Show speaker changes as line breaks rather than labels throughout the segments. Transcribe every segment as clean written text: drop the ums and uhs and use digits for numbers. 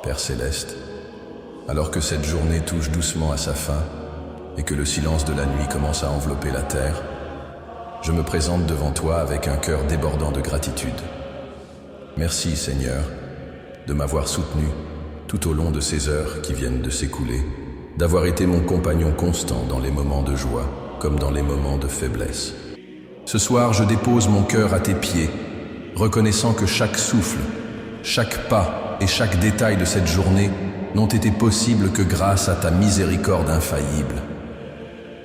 Père céleste, alors que cette journée touche doucement à sa fin et que le silence de la nuit commence à envelopper la terre, je me présente devant toi avec un cœur débordant de gratitude. Merci Seigneur de m'avoir soutenu tout au long de ces heures qui viennent de s'écouler, d'avoir été mon compagnon constant dans les moments de joie comme dans les moments de faiblesse. Ce soir, je dépose mon cœur à tes pieds, reconnaissant que chaque souffle, chaque pas et chaque détail de cette journée n'ont été possibles que grâce à ta miséricorde infaillible.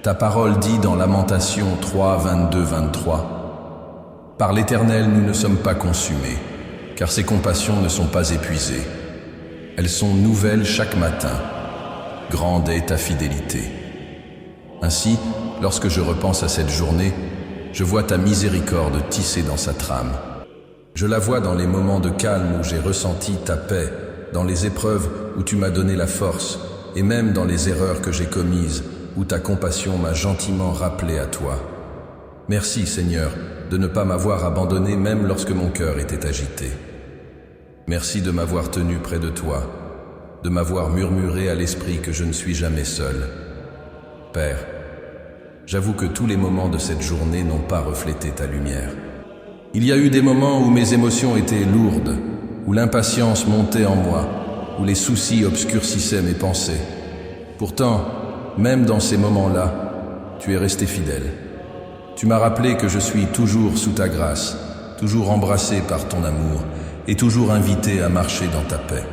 Ta parole dit dans Lamentations 3, 22, 23 « Par l'Éternel, nous ne sommes pas consumés, car ses compassions ne sont pas épuisées. Elles sont nouvelles chaque matin. Grande est ta fidélité. » Ainsi, lorsque je repense à cette journée, je vois ta miséricorde tissée dans sa trame. Je la vois dans les moments de calme où j'ai ressenti ta paix, dans les épreuves où tu m'as donné la force, et même dans les erreurs que j'ai commises, où ta compassion m'a gentiment rappelé à toi. Merci Seigneur de ne pas m'avoir abandonné même lorsque mon cœur était agité. Merci de m'avoir tenu près de toi, de m'avoir murmuré à l'esprit que je ne suis jamais seul. Père, j'avoue que tous les moments de cette journée n'ont pas reflété ta lumière. Il y a eu des moments où mes émotions étaient lourdes, où l'impatience montait en moi, où les soucis obscurcissaient mes pensées. Pourtant, même dans ces moments-là, tu es resté fidèle. Tu m'as rappelé que je suis toujours sous ta grâce, toujours embrassé par ton amour et toujours invité à marcher dans ta paix.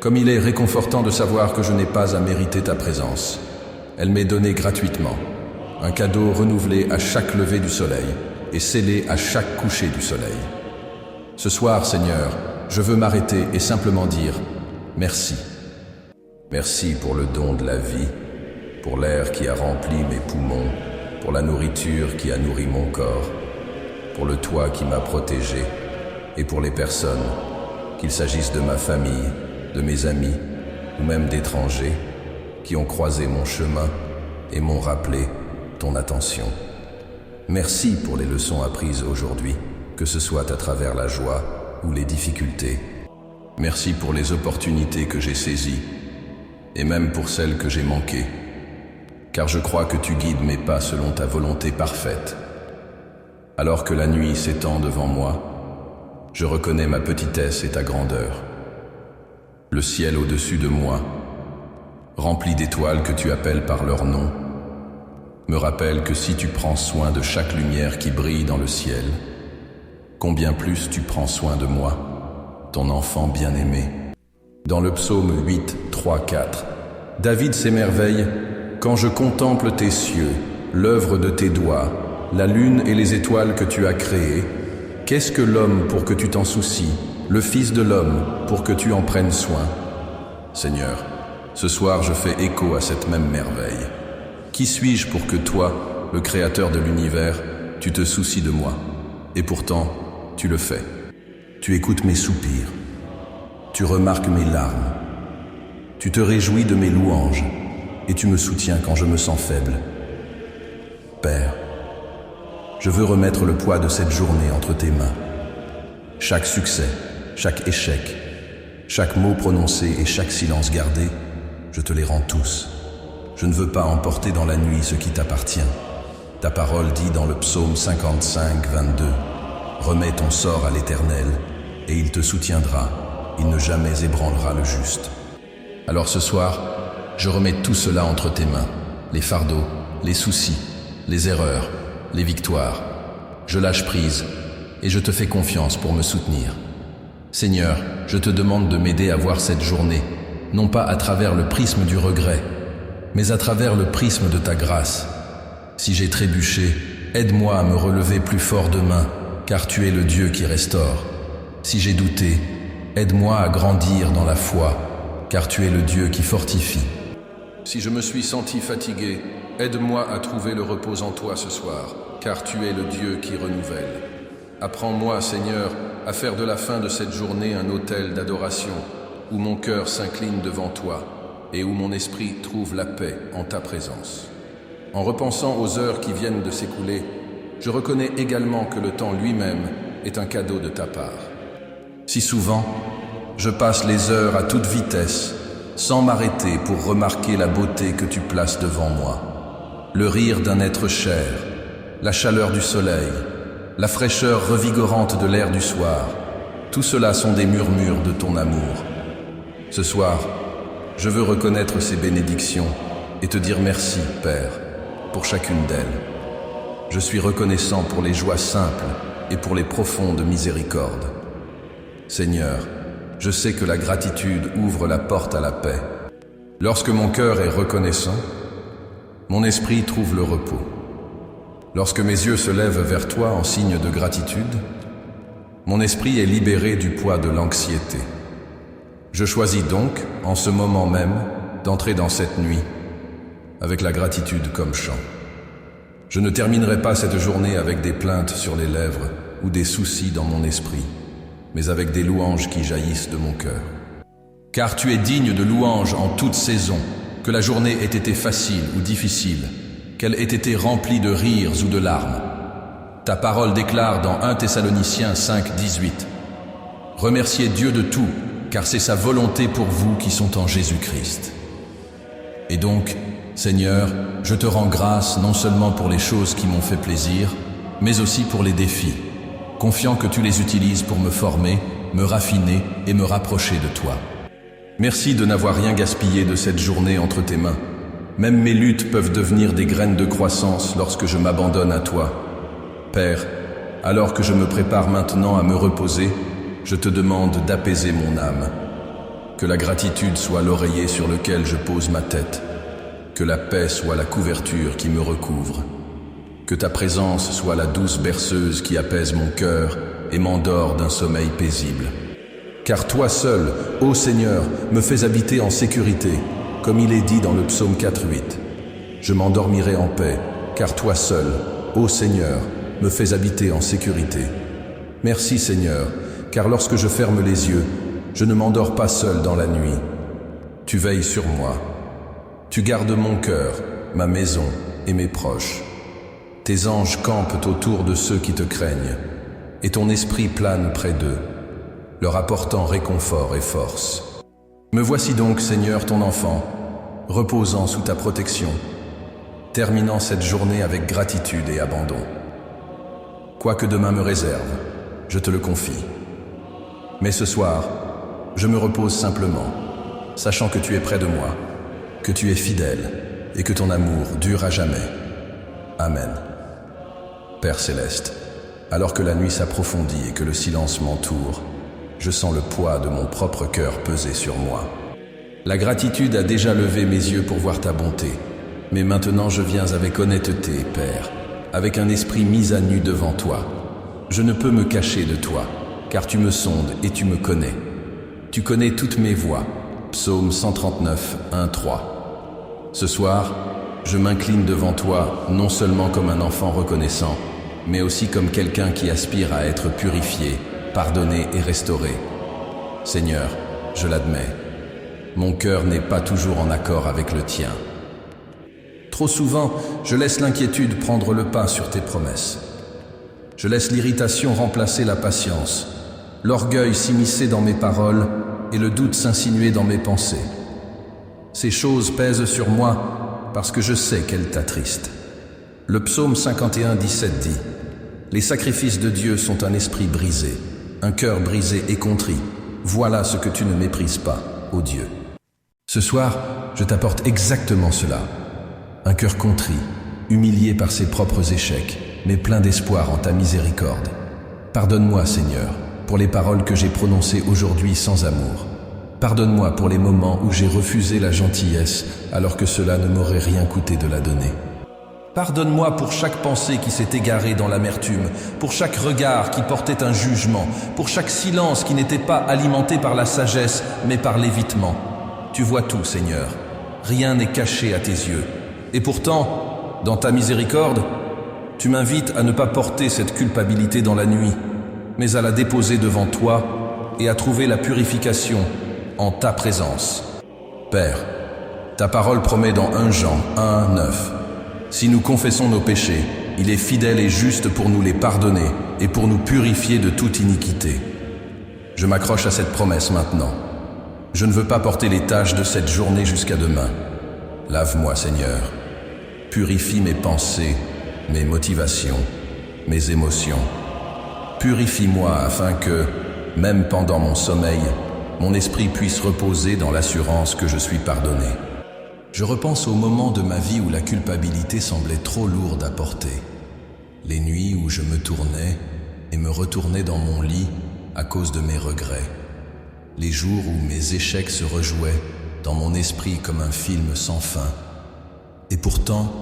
Comme il est réconfortant de savoir que je n'ai pas à mériter ta présence. Elle m'est donnée gratuitement, un cadeau renouvelé à chaque lever du soleil et scellé à chaque coucher du soleil. Ce soir, Seigneur, je veux m'arrêter et simplement dire merci. Merci pour le don de la vie, pour l'air qui a rempli mes poumons, pour la nourriture qui a nourri mon corps, pour le toit qui m'a protégé et pour les personnes, qu'il s'agisse de ma famille, de mes amis ou même d'étrangers, qui ont croisé mon chemin et m'ont rappelé ton attention. Merci pour les leçons apprises aujourd'hui, que ce soit à travers la joie ou les difficultés. Merci pour les opportunités que j'ai saisies et même pour celles que j'ai manquées, car je crois que tu guides mes pas selon ta volonté parfaite. Alors que la nuit s'étend devant moi, je reconnais ma petitesse et ta grandeur. Le ciel au-dessus de moi, rempli d'étoiles que tu appelles par leur nom, me rappelle que si tu prends soin de chaque lumière qui brille dans le ciel, combien plus tu prends soin de moi, ton enfant bien-aimé. Dans le psaume 8, 3, 4, David s'émerveille « Quand je contemple tes cieux, l'œuvre de tes doigts, la lune et les étoiles que tu as créées, qu'est-ce que l'homme pour que tu t'en soucies, le Fils de l'homme pour que tu en prennes soin ?» Seigneur, ce soir je fais écho à cette même merveille. Qui suis-je pour que toi, le Créateur de l'univers, tu te soucies de moi? Et pourtant, tu le fais. Tu écoutes mes soupirs. Tu remarques mes larmes. Tu te réjouis de mes louanges et tu me soutiens quand je me sens faible. Père, je veux remettre le poids de cette journée entre tes mains. Chaque succès, chaque échec, chaque mot prononcé et chaque silence gardé, je te les rends tous. Je ne veux pas emporter dans la nuit ce qui t'appartient. Ta parole dit dans le psaume 55, 22, « Remets ton sort à l'Éternel, et il te soutiendra, il ne jamais ébranlera le juste. » Alors ce soir, je remets tout cela entre tes mains, les fardeaux, les soucis, les erreurs, les victoires. Je lâche prise, et je te fais confiance pour me soutenir. Seigneur, je te demande de m'aider à voir cette journée, non pas à travers le prisme du regret, mais à travers le prisme de ta grâce. Si j'ai trébuché, aide-moi à me relever plus fort demain, car tu es le Dieu qui restaure. Si j'ai douté, aide-moi à grandir dans la foi, car tu es le Dieu qui fortifie. Si je me suis senti fatigué, aide-moi à trouver le repos en toi ce soir, car tu es le Dieu qui renouvelle. Apprends-moi, Seigneur, à faire de la fin de cette journée un autel d'adoration, où mon cœur s'incline devant toi, et où mon esprit trouve la paix en ta présence. En repensant aux heures qui viennent de s'écouler, je reconnais également que le temps lui-même est un cadeau de ta part. Si souvent, je passe les heures à toute vitesse, sans m'arrêter pour remarquer la beauté que tu places devant moi. Le rire d'un être cher, la chaleur du soleil, la fraîcheur revigorante de l'air du soir, tout cela sont des murmures de ton amour. Ce soir, je veux reconnaître ces bénédictions et te dire merci, Père, pour chacune d'elles. Je suis reconnaissant pour les joies simples et pour les profondes miséricordes. Seigneur, je sais que la gratitude ouvre la porte à la paix. Lorsque mon cœur est reconnaissant, mon esprit trouve le repos. Lorsque mes yeux se lèvent vers toi en signe de gratitude, mon esprit est libéré du poids de l'anxiété. Je choisis donc, en ce moment même, d'entrer dans cette nuit avec la gratitude comme chant. Je ne terminerai pas cette journée avec des plaintes sur les lèvres ou des soucis dans mon esprit, mais avec des louanges qui jaillissent de mon cœur. Car tu es digne de louanges en toute saison, que la journée ait été facile ou difficile, qu'elle ait été remplie de rires ou de larmes. Ta parole déclare dans 1 Thessaloniciens 5, 18 « Remerciez Dieu de tout, car c'est sa volonté pour vous qui sont en Jésus-Christ. » Et donc, Seigneur, je te rends grâce non seulement pour les choses qui m'ont fait plaisir, mais aussi pour les défis, confiant que tu les utilises pour me former, me raffiner et me rapprocher de toi. Merci de n'avoir rien gaspillé de cette journée entre tes mains. Même mes luttes peuvent devenir des graines de croissance lorsque je m'abandonne à toi. Père, alors que je me prépare maintenant à me reposer, je te demande d'apaiser mon âme. Que la gratitude soit l'oreiller sur lequel je pose ma tête. Que la paix soit la couverture qui me recouvre. Que ta présence soit la douce berceuse qui apaise mon cœur et m'endort d'un sommeil paisible. Car toi seul, ô Seigneur, me fais habiter en sécurité, comme il est dit dans le psaume 4.8. Je m'endormirai en paix, car toi seul, ô Seigneur, me fais habiter en sécurité. Merci Seigneur, car lorsque je ferme les yeux, je ne m'endors pas seul dans la nuit. Tu veilles sur moi. Tu gardes mon cœur, ma maison et mes proches. Tes anges campent autour de ceux qui te craignent, et ton esprit plane près d'eux, leur apportant réconfort et force. Me voici donc, Seigneur, ton enfant, reposant sous ta protection, terminant cette journée avec gratitude et abandon. Quoi que demain me réserve, je te le confie. Mais ce soir, je me repose simplement, sachant que tu es près de moi, que tu es fidèle et que ton amour dure à jamais. Amen. Père céleste, alors que la nuit s'approfondit et que le silence m'entoure, je sens le poids de mon propre cœur peser sur moi. La gratitude a déjà levé mes yeux pour voir ta bonté, mais maintenant je viens avec honnêteté, Père, avec un esprit mis à nu devant toi. Je ne peux me cacher de toi, car tu me sondes et tu me connais. Tu connais toutes mes voies. Psaume 139, 1, 3. Ce soir, je m'incline devant toi, non seulement comme un enfant reconnaissant, mais aussi comme quelqu'un qui aspire à être purifié, pardonné et restauré. Seigneur, je l'admets, mon cœur n'est pas toujours en accord avec le tien. Trop souvent, je laisse l'inquiétude prendre le pas sur tes promesses. Je laisse l'irritation remplacer la patience, l'orgueil s'immiscer dans mes paroles et le doute s'insinuer dans mes pensées. Ces choses pèsent sur moi parce que je sais qu'elles t'attristent. Le psaume 51, 17 dit « Les sacrifices de Dieu sont un esprit brisé, un cœur brisé et contrit. Voilà ce que tu ne méprises pas, ô Dieu. » Ce soir, je t'apporte exactement cela. Un cœur contrit, humilié par ses propres échecs, mais plein d'espoir en ta miséricorde. Pardonne-moi, Seigneur, pour les paroles que j'ai prononcées aujourd'hui sans amour. Pardonne-moi pour les moments où j'ai refusé la gentillesse alors que cela ne m'aurait rien coûté de la donner. Pardonne-moi pour chaque pensée qui s'est égarée dans l'amertume, pour chaque regard qui portait un jugement, pour chaque silence qui n'était pas alimenté par la sagesse, mais par l'évitement. Tu vois tout, Seigneur. Rien n'est caché à tes yeux. Et pourtant, dans ta miséricorde, tu m'invites à ne pas porter cette culpabilité dans la nuit, mais à la déposer devant toi et à trouver la purification en ta présence. Père, ta parole promet dans 1 Jean 1, 9. Si nous confessons nos péchés, il est fidèle et juste pour nous les pardonner et pour nous purifier de toute iniquité. Je m'accroche à cette promesse maintenant. Je ne veux pas porter les tâches de cette journée jusqu'à demain. Lave-moi, Seigneur. Purifie mes pensées, mes motivations, mes émotions. Purifie-moi afin que, même pendant mon sommeil, mon esprit puisse reposer dans l'assurance que je suis pardonné. Je repense aux moments de ma vie où la culpabilité semblait trop lourde à porter. Les nuits où je me tournais et me retournais dans mon lit à cause de mes regrets. Les jours où mes échecs se rejouaient dans mon esprit comme un film sans fin. Et pourtant,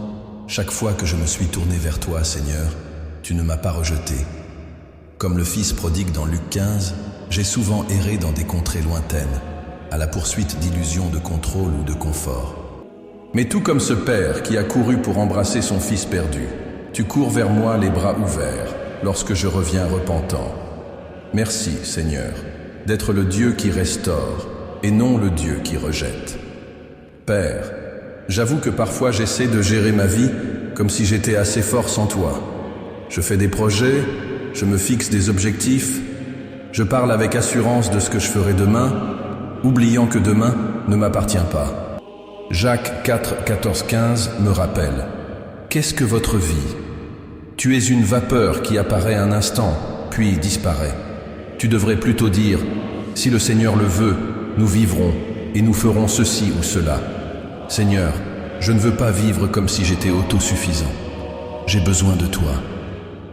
chaque fois que je me suis tourné vers toi, Seigneur, tu ne m'as pas rejeté. Comme le fils prodigue dans Luc 15, j'ai souvent erré dans des contrées lointaines, à la poursuite d'illusions de contrôle ou de confort. Mais tout comme ce père qui a couru pour embrasser son fils perdu, tu cours vers moi les bras ouverts lorsque je reviens repentant. Merci, Seigneur, d'être le Dieu qui restaure et non le Dieu qui rejette. Père, j'avoue que parfois j'essaie de gérer ma vie comme si j'étais assez fort sans toi. Je fais des projets, je me fixe des objectifs, je parle avec assurance de ce que je ferai demain, oubliant que demain ne m'appartient pas. Jacques 4, 14, 15 me rappelle: qu'est-ce que votre vie? Tu es une vapeur qui apparaît un instant, puis disparaît. Tu devrais plutôt dire: si le Seigneur le veut, nous vivrons et nous ferons ceci ou cela. Seigneur, je ne veux pas vivre comme si j'étais autosuffisant. J'ai besoin de toi.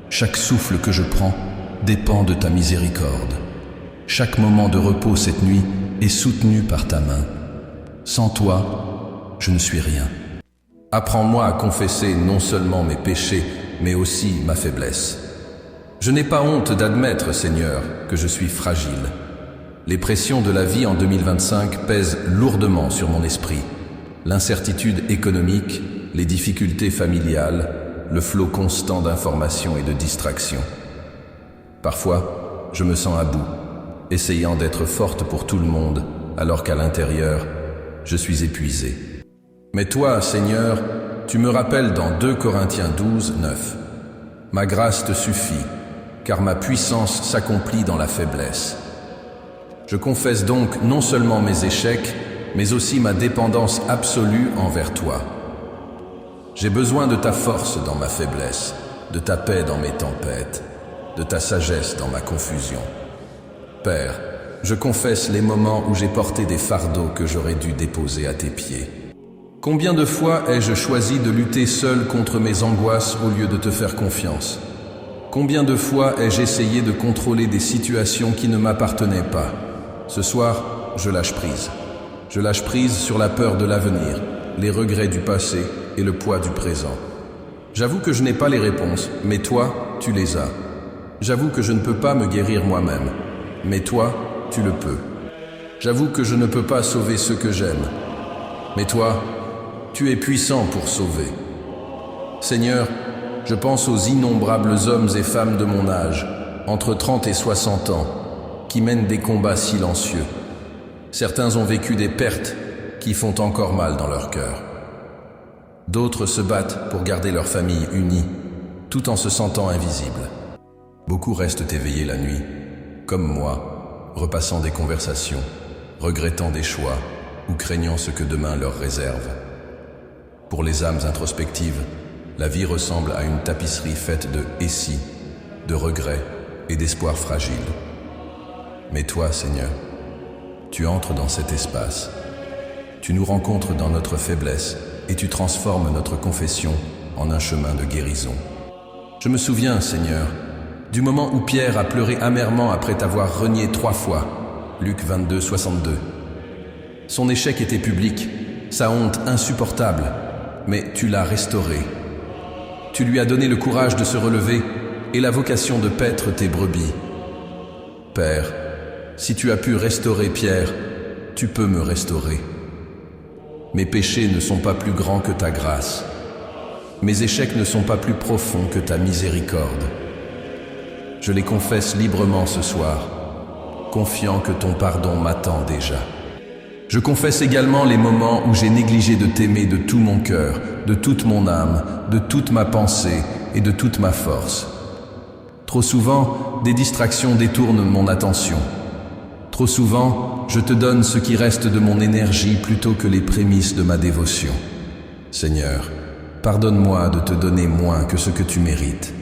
Chaque souffle que je prends dépend de ta miséricorde. Chaque moment de repos cette nuit est soutenu par ta main. Sans toi, je ne suis rien. Apprends-moi à confesser non seulement mes péchés, mais aussi ma faiblesse. Je n'ai pas honte d'admettre, Seigneur, que je suis fragile. Les pressions de la vie en 2025 pèsent lourdement sur mon esprit. L'incertitude économique, les difficultés familiales, le flot constant d'informations et de distractions. Parfois, je me sens à bout, essayant d'être forte pour tout le monde, alors qu'à l'intérieur, je suis épuisé. Mais toi, Seigneur, tu me rappelles dans 2 Corinthiens 12, 9. Ma grâce te suffit, car ma puissance s'accomplit dans la faiblesse. Je confesse donc non seulement mes échecs, mais aussi ma dépendance absolue envers toi. J'ai besoin de ta force dans ma faiblesse, de ta paix dans mes tempêtes, de ta sagesse dans ma confusion. Père, je confesse les moments où j'ai porté des fardeaux que j'aurais dû déposer à tes pieds. Combien de fois ai-je choisi de lutter seul contre mes angoisses au lieu de te faire confiance? Combien de fois ai-je essayé de contrôler des situations qui ne m'appartenaient pas? Ce soir, je lâche prise. Je lâche prise sur la peur de l'avenir, les regrets du passé et le poids du présent. J'avoue que je n'ai pas les réponses, mais toi, tu les as. J'avoue que je ne peux pas me guérir moi-même, mais toi, tu le peux. J'avoue que je ne peux pas sauver ceux que j'aime, mais toi, tu es puissant pour sauver. Seigneur, je pense aux innombrables hommes et femmes de mon âge, entre 30 et 60 ans, qui mènent des combats silencieux. Certains ont vécu des pertes qui font encore mal dans leur cœur. D'autres se battent pour garder leur famille unie, tout en se sentant invisibles. Beaucoup restent éveillés la nuit, comme moi, repassant des conversations, regrettant des choix ou craignant ce que demain leur réserve. Pour les âmes introspectives, la vie ressemble à une tapisserie faite de « et si », de regrets et d'espoirs fragiles. Mais toi, Seigneur, tu entres dans cet espace. Tu nous rencontres dans notre faiblesse et tu transformes notre confession en un chemin de guérison. Je me souviens, Seigneur, du moment où Pierre a pleuré amèrement après t'avoir renié 3 fois. Luc 22, 62. Son échec était public, sa honte insupportable, mais tu l'as restauré. Tu lui as donné le courage de se relever et la vocation de paître tes brebis. Père, si tu as pu restaurer Pierre, tu peux me restaurer. Mes péchés ne sont pas plus grands que ta grâce. Mes échecs ne sont pas plus profonds que ta miséricorde. Je les confesse librement ce soir, confiant que ton pardon m'attend déjà. Je confesse également les moments où j'ai négligé de t'aimer de tout mon cœur, de toute mon âme, de toute ma pensée et de toute ma force. Trop souvent, des distractions détournent mon attention. Trop souvent, je te donne ce qui reste de mon énergie plutôt que les prémices de ma dévotion. Seigneur, pardonne-moi de te donner moins que ce que tu mérites.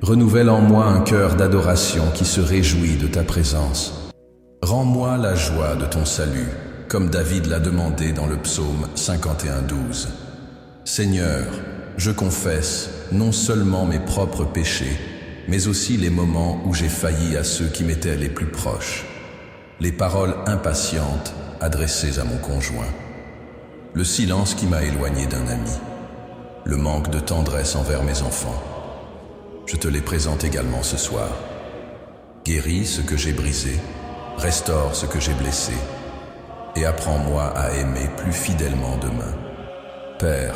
Renouvelle en moi un cœur d'adoration qui se réjouit de ta présence. Rends-moi la joie de ton salut, comme David l'a demandé dans le psaume 51:12. Seigneur, je confesse non seulement mes propres péchés, mais aussi les moments où j'ai failli à ceux qui m'étaient les plus proches. Les paroles impatientes adressées à mon conjoint. Le silence qui m'a éloigné d'un ami. Le manque de tendresse envers mes enfants. Je te les présente également ce soir. Guéris ce que j'ai brisé, restaure ce que j'ai blessé, et apprends-moi à aimer plus fidèlement demain. Père,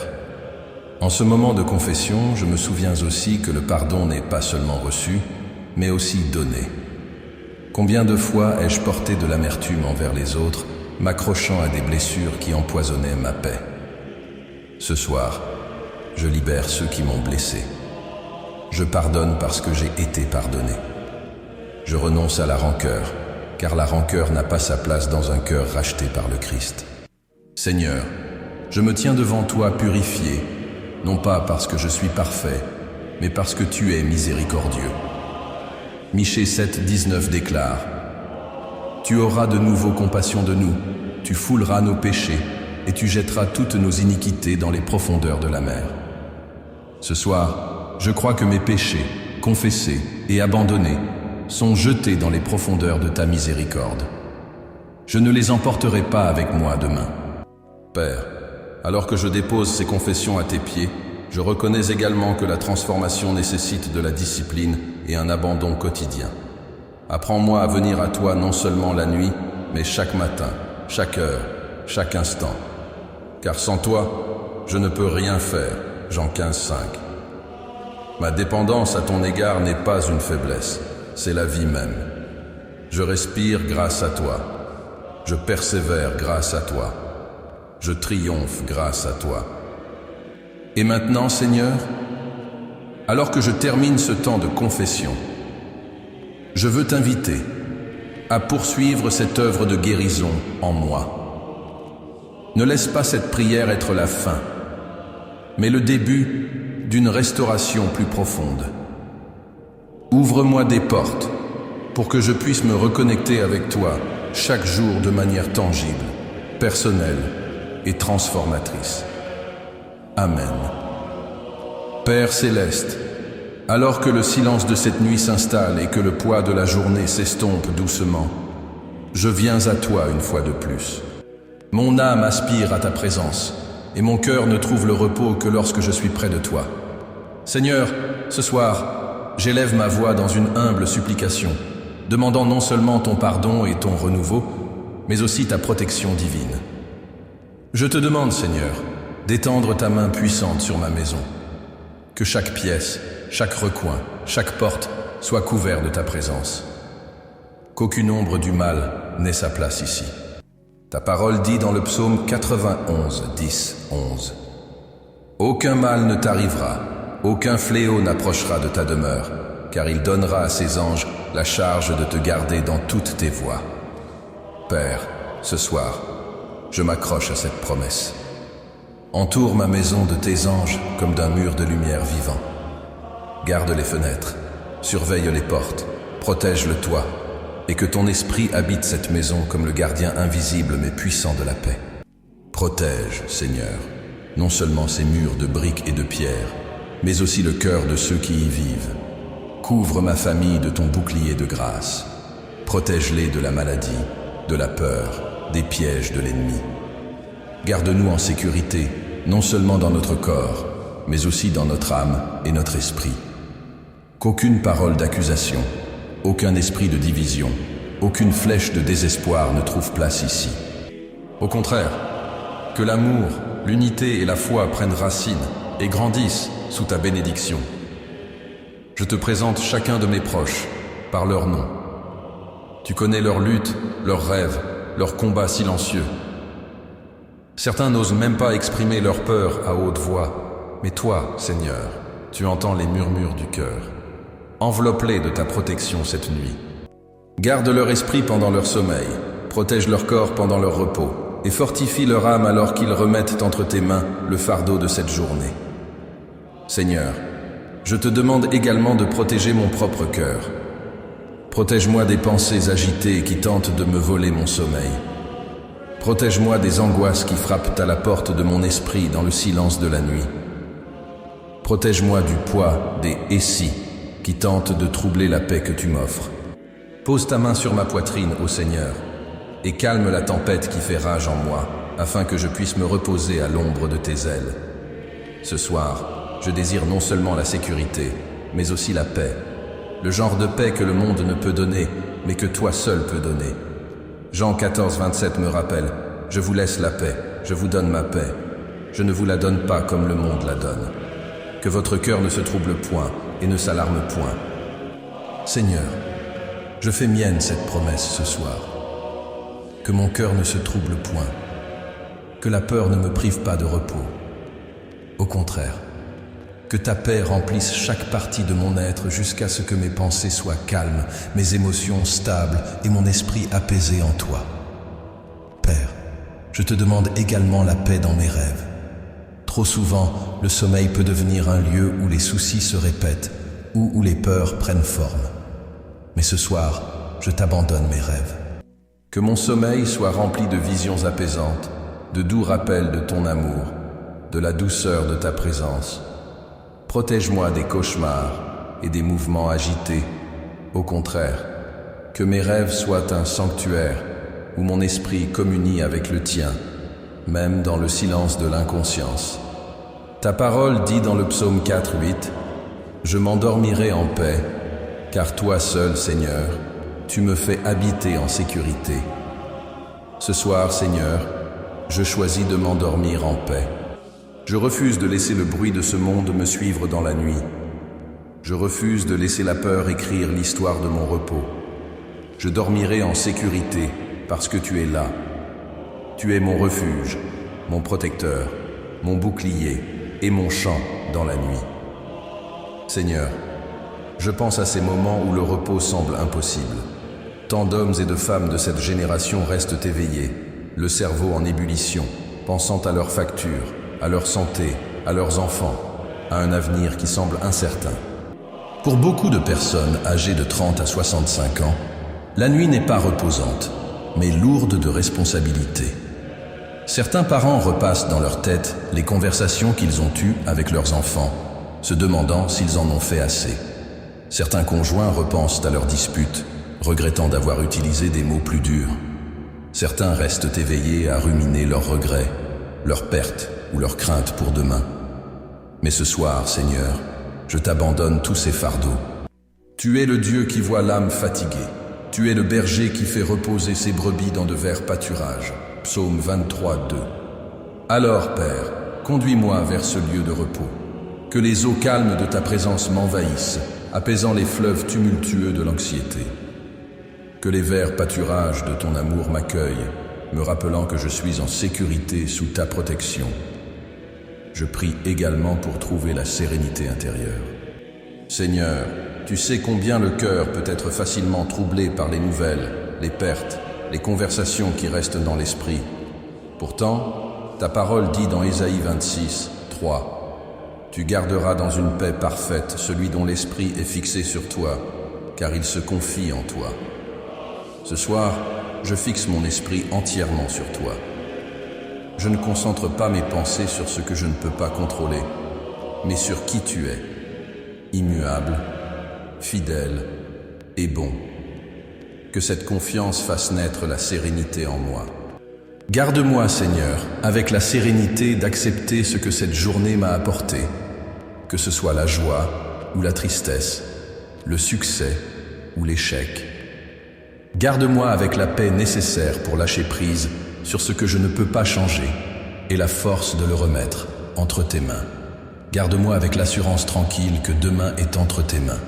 en ce moment de confession, je me souviens aussi que le pardon n'est pas seulement reçu, mais aussi donné. Combien de fois ai-je porté de l'amertume envers les autres, m'accrochant à des blessures qui empoisonnaient ma paix. Ce soir, je libère ceux qui m'ont blessé. Je pardonne parce que j'ai été pardonné. Je renonce à la rancœur, car la rancœur n'a pas sa place dans un cœur racheté par le Christ. Seigneur, je me tiens devant toi purifié, non pas parce que je suis parfait, mais parce que tu es miséricordieux. Michée 7:19 déclare: Tu auras de nouveau compassion de nous, tu fouleras nos péchés, et tu jetteras toutes nos iniquités dans les profondeurs de la mer. Ce soir, je crois que mes péchés, confessés et abandonnés, sont jetés dans les profondeurs de ta miséricorde. Je ne les emporterai pas avec moi demain. Père, alors que je dépose ces confessions à tes pieds, je reconnais également que la transformation nécessite de la discipline et un abandon quotidien. Apprends-moi à venir à toi non seulement la nuit, mais chaque matin, chaque heure, chaque instant. Car sans toi, je ne peux rien faire. Jean 15:5. Ma dépendance à ton égard n'est pas une faiblesse, c'est la vie même. Je respire grâce à toi. Je persévère grâce à toi. Je triomphe grâce à toi. Et maintenant, Seigneur, alors que je termine ce temps de confession, je veux t'inviter à poursuivre cette œuvre de guérison en moi. Ne laisse pas cette prière être la fin, mais le début d'une restauration plus profonde. Ouvre-moi des portes pour que je puisse me reconnecter avec toi chaque jour de manière tangible, personnelle et transformatrice. Amen. Père céleste, alors que le silence de cette nuit s'installe et que le poids de la journée s'estompe doucement, je viens à toi une fois de plus. Mon âme aspire à ta présence et mon cœur ne trouve le repos que lorsque je suis près de toi. Seigneur, ce soir, j'élève ma voix dans une humble supplication, demandant non seulement ton pardon et ton renouveau, mais aussi ta protection divine. Je te demande, Seigneur, d'étendre ta main puissante sur ma maison. Que chaque pièce, chaque recoin, chaque porte soit couvert de ta présence. Qu'aucune ombre du mal n'ait sa place ici. Ta parole dit dans le psaume 91:10-11. Aucun mal ne t'arrivera, aucun fléau n'approchera de ta demeure, car il donnera à ses anges la charge de te garder dans toutes tes voies. Père, ce soir, je m'accroche à cette promesse. Entoure ma maison de tes anges comme d'un mur de lumière vivant. Garde les fenêtres, surveille les portes, protège le toit, et que ton esprit habite cette maison comme le gardien invisible mais puissant de la paix. Protège, Seigneur, non seulement ces murs de briques et de pierres, mais aussi le cœur de ceux qui y vivent. Couvre ma famille de ton bouclier de grâce. Protège-les de la maladie, de la peur, des pièges de l'ennemi. Garde-nous en sécurité, non seulement dans notre corps, mais aussi dans notre âme et notre esprit. Qu'aucune parole d'accusation, aucun esprit de division, aucune flèche de désespoir ne trouve place ici. Au contraire, que l'amour, l'unité et la foi prennent racine et grandissent sous ta bénédiction. Je te présente chacun de mes proches, par leur nom. Tu connais leurs luttes, leurs rêves, leurs combats silencieux. Certains n'osent même pas exprimer leur peur à haute voix, mais toi, Seigneur, tu entends les murmures du cœur. Enveloppe-les de ta protection cette nuit. Garde leur esprit pendant leur sommeil, protège leur corps pendant leur repos, et fortifie leur âme alors qu'ils remettent entre tes mains le fardeau de cette journée. Seigneur, je te demande également de protéger mon propre cœur. Protège-moi des pensées agitées qui tentent de me voler mon sommeil. Protège-moi des angoisses qui frappent à la porte de mon esprit dans le silence de la nuit. Protège-moi du poids des « et si » qui tentent de troubler la paix que tu m'offres. Pose ta main sur ma poitrine, ô Seigneur, et calme la tempête qui fait rage en moi, afin que je puisse me reposer à l'ombre de tes ailes. Ce soir, je désire non seulement la sécurité, mais aussi la paix. Le genre de paix que le monde ne peut donner, mais que toi seul peux donner. Jean 14, 27 me rappelle, « Je vous laisse la paix, je vous donne ma paix. Je ne vous la donne pas comme le monde la donne. Que votre cœur ne se trouble point et ne s'alarme point. » Seigneur, je fais mienne cette promesse ce soir. Que mon cœur ne se trouble point, que la peur ne me prive pas de repos. Au contraire, que ta paix remplisse chaque partie de mon être jusqu'à ce que mes pensées soient calmes, mes émotions stables et mon esprit apaisé en toi. Père, je te demande également la paix dans mes rêves. Trop souvent, le sommeil peut devenir un lieu où les soucis se répètent ou où les peurs prennent forme. Mais ce soir, je t'abandonne mes rêves. Que mon sommeil soit rempli de visions apaisantes, de doux rappels de ton amour, de la douceur de ta présence. Protège-moi des cauchemars et des mouvements agités. Au contraire, que mes rêves soient un sanctuaire où mon esprit communie avec le tien, même dans le silence de l'inconscience. Ta parole dit dans le psaume 4:8, « Je m'endormirai en paix, car toi seul, Seigneur, tu me fais habiter en sécurité. » Ce soir, Seigneur, je choisis de m'endormir en paix. Je refuse de laisser le bruit de ce monde me suivre dans la nuit. Je refuse de laisser la peur écrire l'histoire de mon repos. Je dormirai en sécurité parce que tu es là. Tu es mon refuge, mon protecteur, mon bouclier et mon chant dans la nuit. Seigneur, je pense à ces moments où le repos semble impossible. Tant d'hommes et de femmes de cette génération restent éveillés, le cerveau en ébullition, pensant à leurs factures, à leur santé, à leurs enfants, à un avenir qui semble incertain. Pour beaucoup de personnes âgées de 30 à 65 ans, la nuit n'est pas reposante, mais lourde de responsabilités. Certains parents repassent dans leur tête les conversations qu'ils ont eues avec leurs enfants, se demandant s'ils en ont fait assez. Certains conjoints repensent à leurs disputes, regrettant d'avoir utilisé des mots plus durs. Certains restent éveillés à ruminer leurs regrets, leurs pertes ou leurs craintes pour demain. Mais ce soir, Seigneur, je t'abandonne tous ces fardeaux. Tu es le Dieu qui voit l'âme fatiguée. Tu es le berger qui fait reposer ses brebis dans de verts pâturages. Psaume 23, 2. Alors, Père, conduis-moi vers ce lieu de repos. Que les eaux calmes de ta présence m'envahissent, apaisant les fleuves tumultueux de l'anxiété. Que les verts pâturages de ton amour m'accueillent, me rappelant que je suis en sécurité sous ta protection. Je prie également pour trouver la sérénité intérieure. Seigneur, tu sais combien le cœur peut être facilement troublé par les nouvelles, les pertes, les conversations qui restent dans l'esprit. Pourtant, ta parole dit dans Ésaïe 26, 3, « Tu garderas dans une paix parfaite celui dont l'esprit est fixé sur toi, car il se confie en toi. » Ce soir, je fixe mon esprit entièrement sur toi. Je ne concentre pas mes pensées sur ce que je ne peux pas contrôler, mais sur qui tu es, immuable, fidèle et bon. Que cette confiance fasse naître la sérénité en moi. Garde-moi, Seigneur, avec la sérénité d'accepter ce que cette journée m'a apporté, que ce soit la joie ou la tristesse, le succès ou l'échec. Garde-moi avec la paix nécessaire pour lâcher prise sur ce que je ne peux pas changer et la force de le remettre entre tes mains. Garde-moi avec l'assurance tranquille que demain est entre tes mains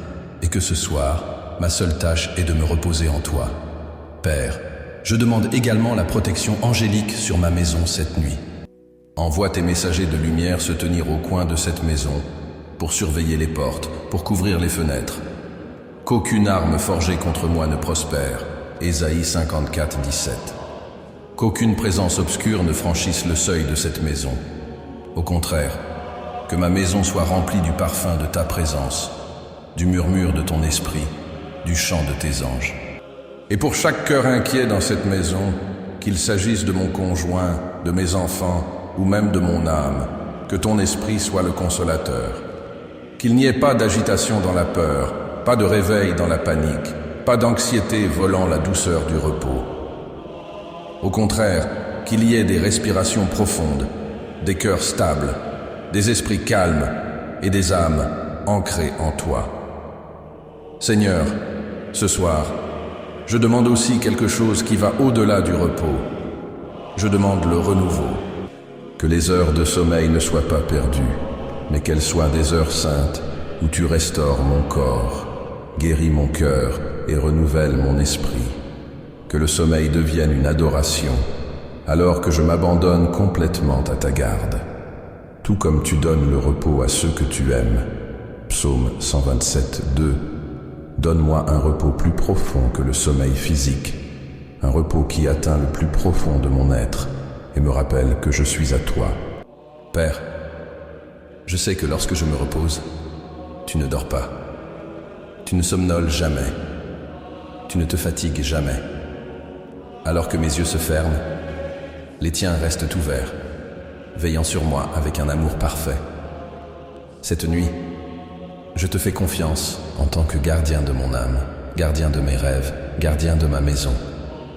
et que ce soir, ma seule tâche est de me reposer en toi. Père, je demande également la protection angélique sur ma maison cette nuit. Envoie tes messagers de lumière se tenir au coin de cette maison pour surveiller les portes, pour couvrir les fenêtres. qu'aucune arme forgée contre moi ne prospère. Ésaïe 54, 17. Qu'aucune présence obscure ne franchisse le seuil de cette maison. Au contraire, que ma maison soit remplie du parfum de ta présence, du murmure de ton esprit, du chant de tes anges. Et pour chaque cœur inquiet dans cette maison, qu'il s'agisse de mon conjoint, de mes enfants ou même de mon âme, que ton esprit soit le consolateur. Qu'il n'y ait pas d'agitation dans la peur, pas de réveil dans la panique, pas d'anxiété volant la douceur du repos. Au contraire, qu'il y ait des respirations profondes, des cœurs stables, des esprits calmes et des âmes ancrées en toi. Seigneur, ce soir, je demande aussi quelque chose qui va au-delà du repos. Je demande le renouveau. Que les heures de sommeil ne soient pas perdues, mais qu'elles soient des heures saintes où tu restaures mon corps, guéris mon cœur et renouvelles mon esprit. Que le sommeil devienne une adoration, alors que je m'abandonne complètement à ta garde. Tout comme tu donnes le repos à ceux que tu aimes. Psaume 127, 2. Donne-moi un repos plus profond que le sommeil physique, un repos qui atteint le plus profond de mon être et me rappelle que je suis à toi. Père, je sais que lorsque je me repose, tu ne dors pas. Tu ne somnoles jamais. Tu ne te fatigues jamais. Alors que mes yeux se ferment, les tiens restent ouverts, veillant sur moi avec un amour parfait. Cette nuit, je te fais confiance en tant que gardien de mon âme, gardien de mes rêves, gardien de ma maison.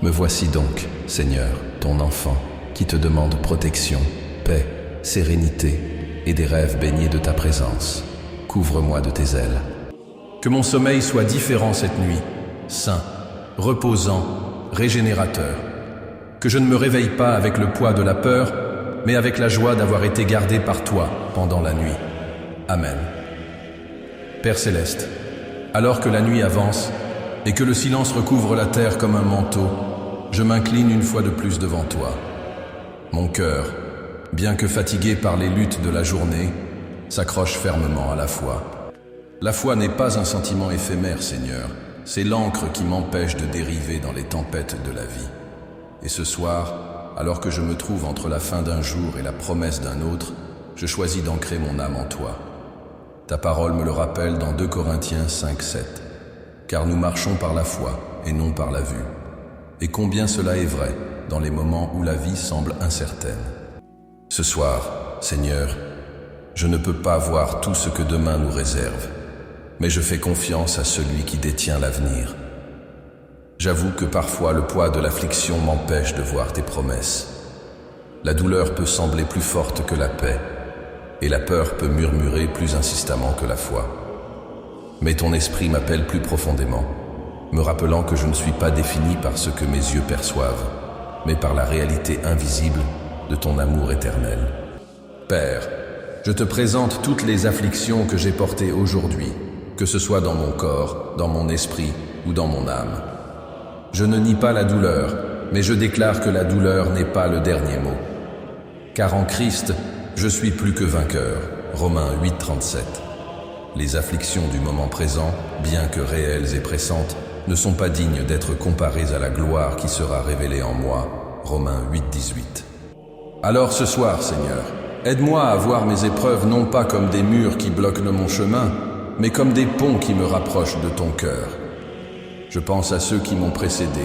Me voici donc, Seigneur, ton enfant, qui te demande protection, paix, sérénité et des rêves baignés de ta présence. Couvre-moi de tes ailes. Que mon sommeil soit différent cette nuit, sain, reposant, régénérateur. Que je ne me réveille pas avec le poids de la peur, mais avec la joie d'avoir été gardé par toi pendant la nuit. Amen. Père céleste, alors que la nuit avance et que le silence recouvre la terre comme un manteau, je m'incline une fois de plus devant toi. Mon cœur, bien que fatigué par les luttes de la journée, s'accroche fermement à la foi. La foi n'est pas un sentiment éphémère, Seigneur, c'est l'ancre qui m'empêche de dériver dans les tempêtes de la vie. Et ce soir, alors que je me trouve entre la fin d'un jour et la promesse d'un autre, je choisis d'ancrer mon âme en toi. Ta parole me le rappelle dans 2 Corinthiens 5, 7. Car nous marchons par la foi et non par la vue. Et combien cela est vrai dans les moments où la vie semble incertaine. Ce soir, Seigneur, je ne peux pas voir tout ce que demain nous réserve, mais je fais confiance à celui qui détient l'avenir. J'avoue que parfois le poids de l'affliction m'empêche de voir tes promesses. La douleur peut sembler plus forte que la paix, et la peur peut murmurer plus insistamment que la foi. Mais ton esprit m'appelle plus profondément, me rappelant que je ne suis pas défini par ce que mes yeux perçoivent, mais par la réalité invisible de ton amour éternel. Père, je te présente toutes les afflictions que j'ai portées aujourd'hui, que ce soit dans mon corps, dans mon esprit ou dans mon âme. Je ne nie pas la douleur, mais je déclare que la douleur n'est pas le dernier mot. Car en Christ, je suis plus que vainqueur. Romains 8, 37. Les afflictions du moment présent, bien que réelles et pressantes, ne sont pas dignes d'être comparées à la gloire qui sera révélée en moi. Romains 8, 18. Alors ce soir, Seigneur, aide-moi à voir mes épreuves non pas comme des murs qui bloquent mon chemin, mais comme des ponts qui me rapprochent de ton cœur. Je pense à ceux qui m'ont précédé,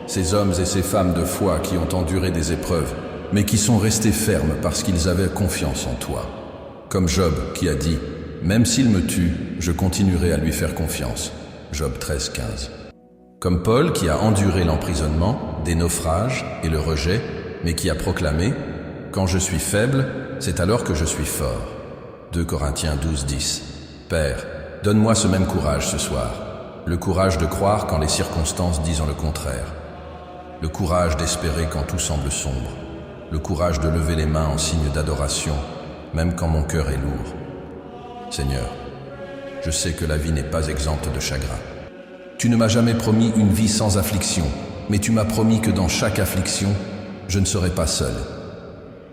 ces hommes et ces femmes de foi qui ont enduré des épreuves, mais qui sont restés fermes parce qu'ils avaient confiance en toi. Comme Job qui a dit « Même s'il me tue, je continuerai à lui faire confiance ». Job 13, 15. Comme Paul qui a enduré l'emprisonnement, des naufrages et le rejet, mais qui a proclamé « Quand je suis faible, c'est alors que je suis fort ». 2 Corinthiens 12, 10. Père, donne-moi ce même courage ce soir, le courage de croire quand les circonstances disent le contraire, le courage d'espérer quand tout semble sombre, le courage de lever les mains en signe d'adoration, même quand mon cœur est lourd. Seigneur, je sais que la vie n'est pas exempte de chagrin. Tu ne m'as jamais promis une vie sans affliction, mais tu m'as promis que dans chaque affliction, je ne serai pas seul.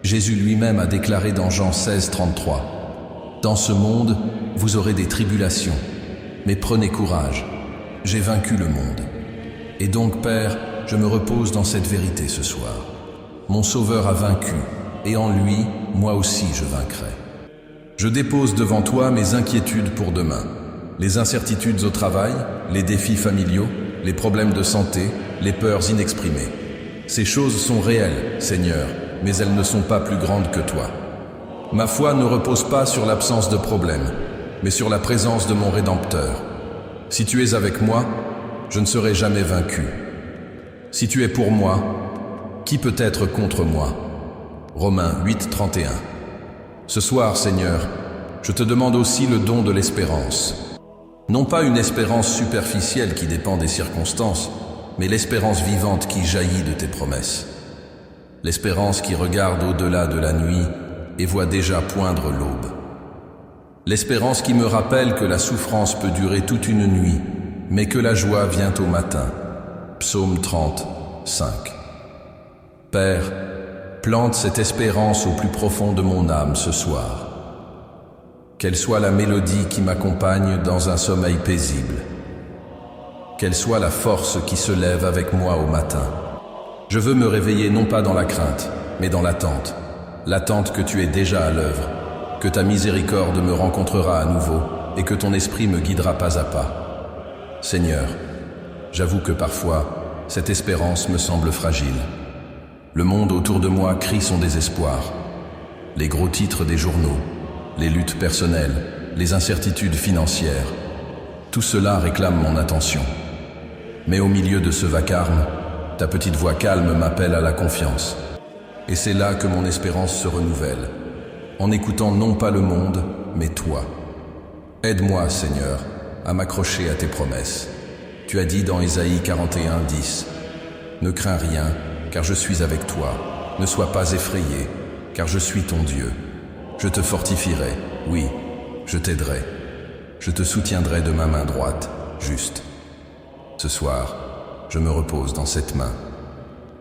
Jésus lui-même a déclaré dans Jean 16, 33, « Dans ce monde, vous aurez des tribulations, mais prenez courage, j'ai vaincu le monde. Et donc, Père, je me repose dans cette vérité ce soir. Mon Sauveur a vaincu, et en lui, moi aussi je vaincrai. Je dépose devant toi mes inquiétudes pour demain. Les incertitudes au travail, les défis familiaux, les problèmes de santé, les peurs inexprimées. Ces choses sont réelles, Seigneur, mais elles ne sont pas plus grandes que toi. Ma foi ne repose pas sur l'absence de problèmes, mais sur la présence de mon Rédempteur. Si tu es avec moi, je ne serai jamais vaincu. Si tu es pour moi, qui peut être contre moi? Romains 8, 31. Ce soir, Seigneur, je te demande aussi le don de l'espérance. Non pas une espérance superficielle qui dépend des circonstances, mais l'espérance vivante qui jaillit de tes promesses. L'espérance qui regarde au-delà de la nuit et voit déjà poindre l'aube. L'espérance qui me rappelle que la souffrance peut durer toute une nuit, mais que la joie vient au matin. Psaume 30, 5. Père, plante cette espérance au plus profond de mon âme ce soir. Qu'elle soit la mélodie qui m'accompagne dans un sommeil paisible. Qu'elle soit la force qui se lève avec moi au matin. Je veux me réveiller non pas dans la crainte, mais dans l'attente. L'attente que tu es déjà à l'œuvre, que ta miséricorde me rencontrera à nouveau et que ton esprit me guidera pas à pas. Seigneur, j'avoue que parfois, cette espérance me semble fragile. Le monde autour de moi crie son désespoir. Les gros titres des journaux, les luttes personnelles, les incertitudes financières, tout cela réclame mon attention. Mais au milieu de ce vacarme, ta petite voix calme m'appelle à la confiance. Et c'est là que mon espérance se renouvelle, en écoutant non pas le monde, mais toi. Aide-moi, Seigneur, à m'accrocher à tes promesses. Tu as dit dans Ésaïe 41, 10, « Ne crains rien, car je suis avec toi. Ne sois pas effrayé, car je suis ton Dieu. Je te fortifierai, oui, je t'aiderai. Je te soutiendrai de ma main droite, juste. » Ce soir, je me repose dans cette main,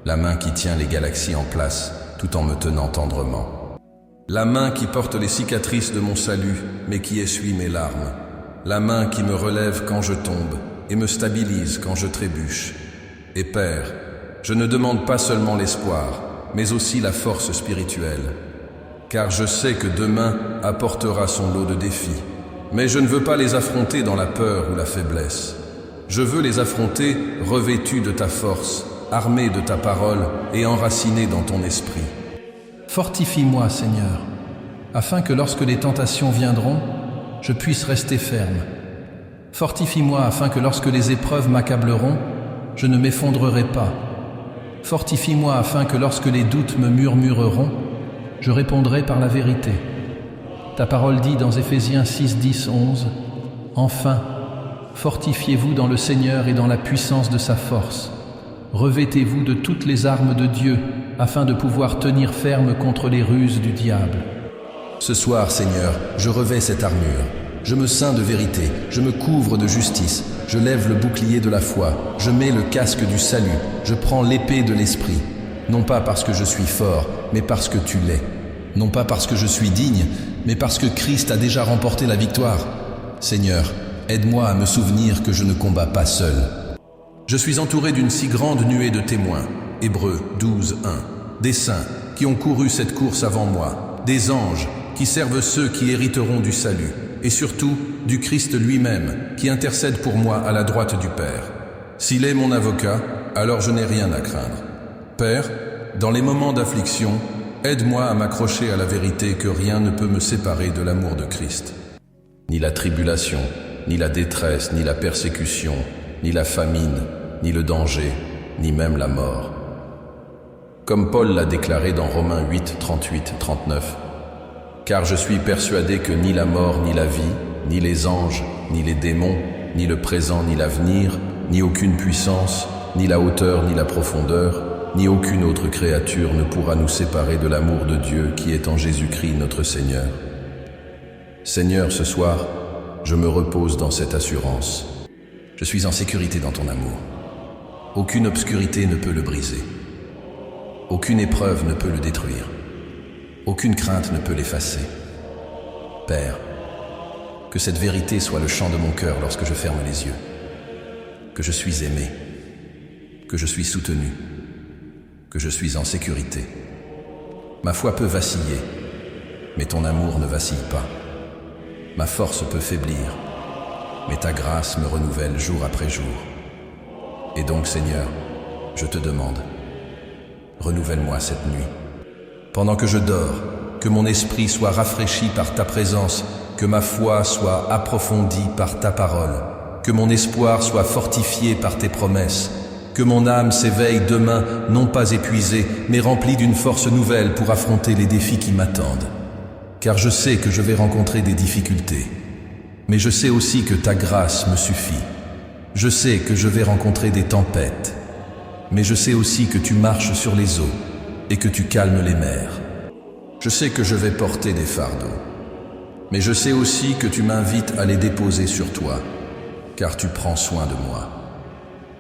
la main qui tient les galaxies en place tout en me tenant tendrement. La main qui porte les cicatrices de mon salut, mais qui essuie mes larmes. La main qui me relève quand je tombe et me stabilise quand je trébuche. Et Père, je ne demande pas seulement l'espoir, mais aussi la force spirituelle. Car je sais que demain apportera son lot de défis. Mais je ne veux pas les affronter dans la peur ou la faiblesse. Je veux les affronter revêtus de ta force, armés de ta parole et enracinés dans ton esprit.
Fortifie-moi, Seigneur, afin que lorsque les tentations viendront, je puisse rester ferme. Fortifie-moi afin que lorsque les épreuves m'accableront, je ne m'effondrerai pas. Fortifie-moi afin que lorsque les doutes me murmureront, je répondrai par la vérité. Ta parole dit dans Éphésiens 6, 10, 11, « Enfin, fortifiez-vous dans le Seigneur et dans la puissance de sa force. Revêtez-vous de toutes les armes de Dieu, afin de pouvoir tenir ferme contre les ruses du diable. »
Ce soir, Seigneur, je revêts cette armure. Je me ceins de vérité, je me couvre de justice, je lève le bouclier de la foi, je mets le casque du salut, je prends l'épée de l'esprit. Non pas parce que je suis fort, mais parce que tu l'es. Non pas parce que je suis digne, mais parce que Christ a déjà remporté la victoire. Seigneur, aide-moi à me souvenir que je ne combats pas seul. Je suis entouré d'une si grande nuée de témoins, Hébreux 12, 1, des saints qui ont couru cette course avant moi, des anges qui servent ceux qui hériteront du salut, et surtout du Christ lui-même qui intercède pour moi à la droite du Père. S'il est mon avocat, alors je n'ai rien à craindre. Père, dans les moments d'affliction, aide-moi à m'accrocher à la vérité que rien ne peut me séparer de l'amour de Christ. Ni la tribulation, ni la détresse, ni la persécution, ni la famine, ni le danger, ni même la mort. Comme Paul l'a déclaré dans Romains 8, 38, 39, « Car je suis persuadé que ni la mort, ni la vie, ni les anges, ni les démons, ni le présent, ni l'avenir, ni aucune puissance, ni la hauteur, ni la profondeur, ni aucune autre créature ne pourra nous séparer de l'amour de Dieu qui est en Jésus-Christ notre Seigneur. » Seigneur, ce soir, je me repose dans cette assurance. Je suis en sécurité dans ton amour. Aucune obscurité ne peut le briser. Aucune épreuve ne peut le détruire. Aucune crainte ne peut l'effacer. Père, que cette vérité soit le chant de mon cœur lorsque je ferme les yeux. que je suis aimé, que je suis soutenu, que je suis en sécurité. Ma foi peut vaciller, mais ton amour ne vacille pas. Ma force peut faiblir, mais ta grâce me renouvelle jour après jour. Et donc, Seigneur, je te demande, renouvelle-moi cette nuit. Pendant que je dors, que mon esprit soit rafraîchi par ta présence, que ma foi soit approfondie par ta parole, que mon espoir soit fortifié par tes promesses, que mon âme s'éveille demain, non pas épuisée, mais remplie d'une force nouvelle pour affronter les défis qui m'attendent. Car je sais que je vais rencontrer des difficultés, mais je sais aussi que ta grâce me suffit. Je sais que je vais rencontrer des tempêtes, mais je sais aussi que tu marches sur les eaux et que tu calmes les mers. Je sais que je vais porter des fardeaux, mais je sais aussi que tu m'invites à les déposer sur toi, car tu prends soin de moi.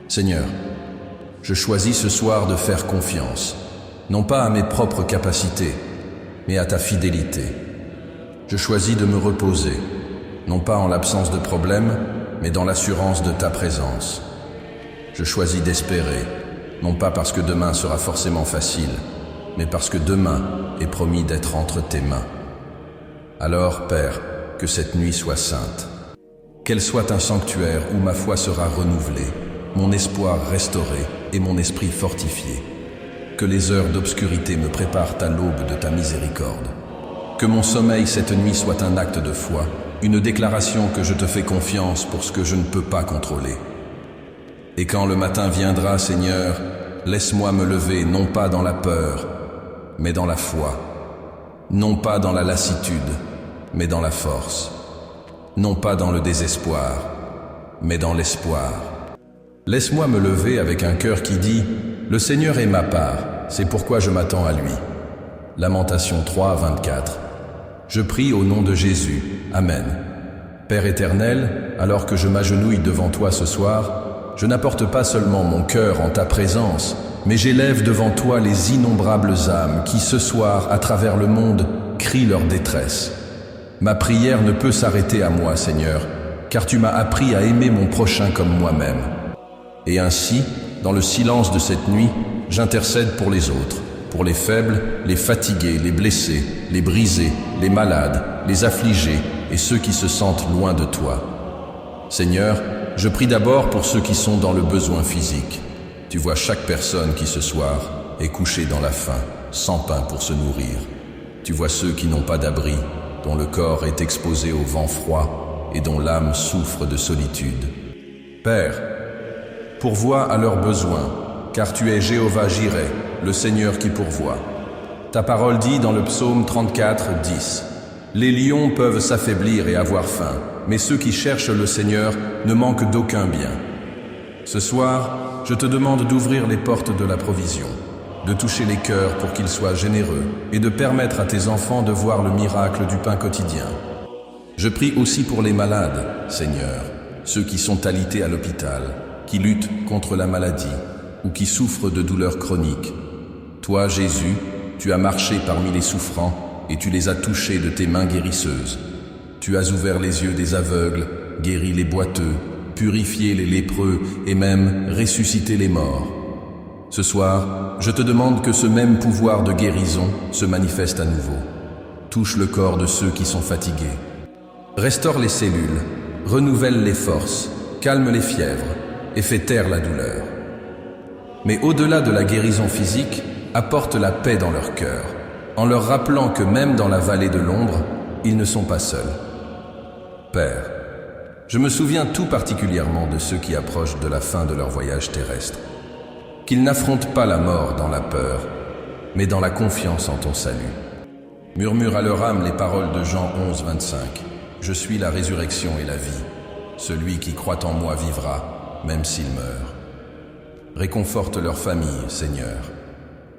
Seigneur, je choisis ce soir de faire confiance, non pas à mes propres capacités, mais à ta fidélité. Je choisis de me reposer, non pas en l'absence de problèmes, mais dans l'assurance de ta présence. Je choisis d'espérer, non pas parce que demain sera forcément facile, mais parce que demain est promis d'être entre tes mains. Alors, Père, que cette nuit soit sainte. Qu'elle soit un sanctuaire où ma foi sera renouvelée, mon espoir restauré et mon esprit fortifié. Que les heures d'obscurité me préparent à l'aube de ta miséricorde. Que mon sommeil cette nuit soit un acte de foi, une déclaration que je te fais confiance pour ce que je ne peux pas contrôler. Et quand le matin viendra, Seigneur, laisse-moi me lever non pas dans la peur, mais dans la foi, non pas dans la lassitude, mais dans la force, non pas dans le désespoir, mais dans l'espoir. Laisse-moi me lever avec un cœur qui dit « Le Seigneur est ma part, c'est pourquoi je m'attends à lui ». Lamentation 3, 24. Je prie au nom de Jésus. Amen. Père éternel, alors que je m'agenouille devant toi ce soir, je n'apporte pas seulement mon cœur en ta présence, mais j'élève devant toi les innombrables âmes qui ce soir, à travers le monde, crient leur détresse. Ma prière ne peut s'arrêter à moi, Seigneur, car tu m'as appris à aimer mon prochain comme moi-même. Et ainsi, dans le silence de cette nuit, j'intercède pour les autres, pour les faibles, les fatigués, les blessés, les brisés, les malades, les affligés et ceux qui se sentent loin de toi. Seigneur, je prie d'abord pour ceux qui sont dans le besoin physique. Tu vois chaque personne qui ce soir est couchée dans la faim, sans pain pour se nourrir. Tu vois ceux qui n'ont pas d'abri, dont le corps est exposé au vent froid et dont l'âme souffre de solitude. Père, pourvois à leurs besoins, car tu es Jéhovah Jireh, le Seigneur qui pourvoit. Ta parole dit dans le psaume 34, 10, « Les lions peuvent s'affaiblir et avoir faim, mais ceux qui cherchent le Seigneur ne manquent d'aucun bien. » Ce soir, je te demande d'ouvrir les portes de la provision, de toucher les cœurs pour qu'ils soient généreux et de permettre à tes enfants de voir le miracle du pain quotidien. Je prie aussi pour les malades, Seigneur, ceux qui sont alités à l'hôpital, qui luttent contre la maladie ou qui souffrent de douleurs chroniques. Toi, Jésus, tu as marché parmi les souffrants et tu les as touchés de tes mains guérisseuses. Tu as ouvert les yeux des aveugles, guéri les boiteux, purifié les lépreux et même ressuscité les morts. Ce soir, je te demande que ce même pouvoir de guérison se manifeste à nouveau. Touche le corps de ceux qui sont fatigués. Restaure les cellules, renouvelle les forces, calme les fièvres et fais taire la douleur. Mais au-delà de la guérison physique, apporte la paix dans leur cœur, en leur rappelant que même dans la vallée de l'ombre, ils ne sont pas seuls. Père, je me souviens tout particulièrement de ceux qui approchent de la fin de leur voyage terrestre. Qu'ils n'affrontent pas la mort dans la peur, mais dans la confiance en ton salut. Murmure à leur âme les paroles de Jean 11, 25. « Je suis la résurrection et la vie. Celui qui croit en moi vivra, même s'il meurt. » Réconforte leur famille, Seigneur.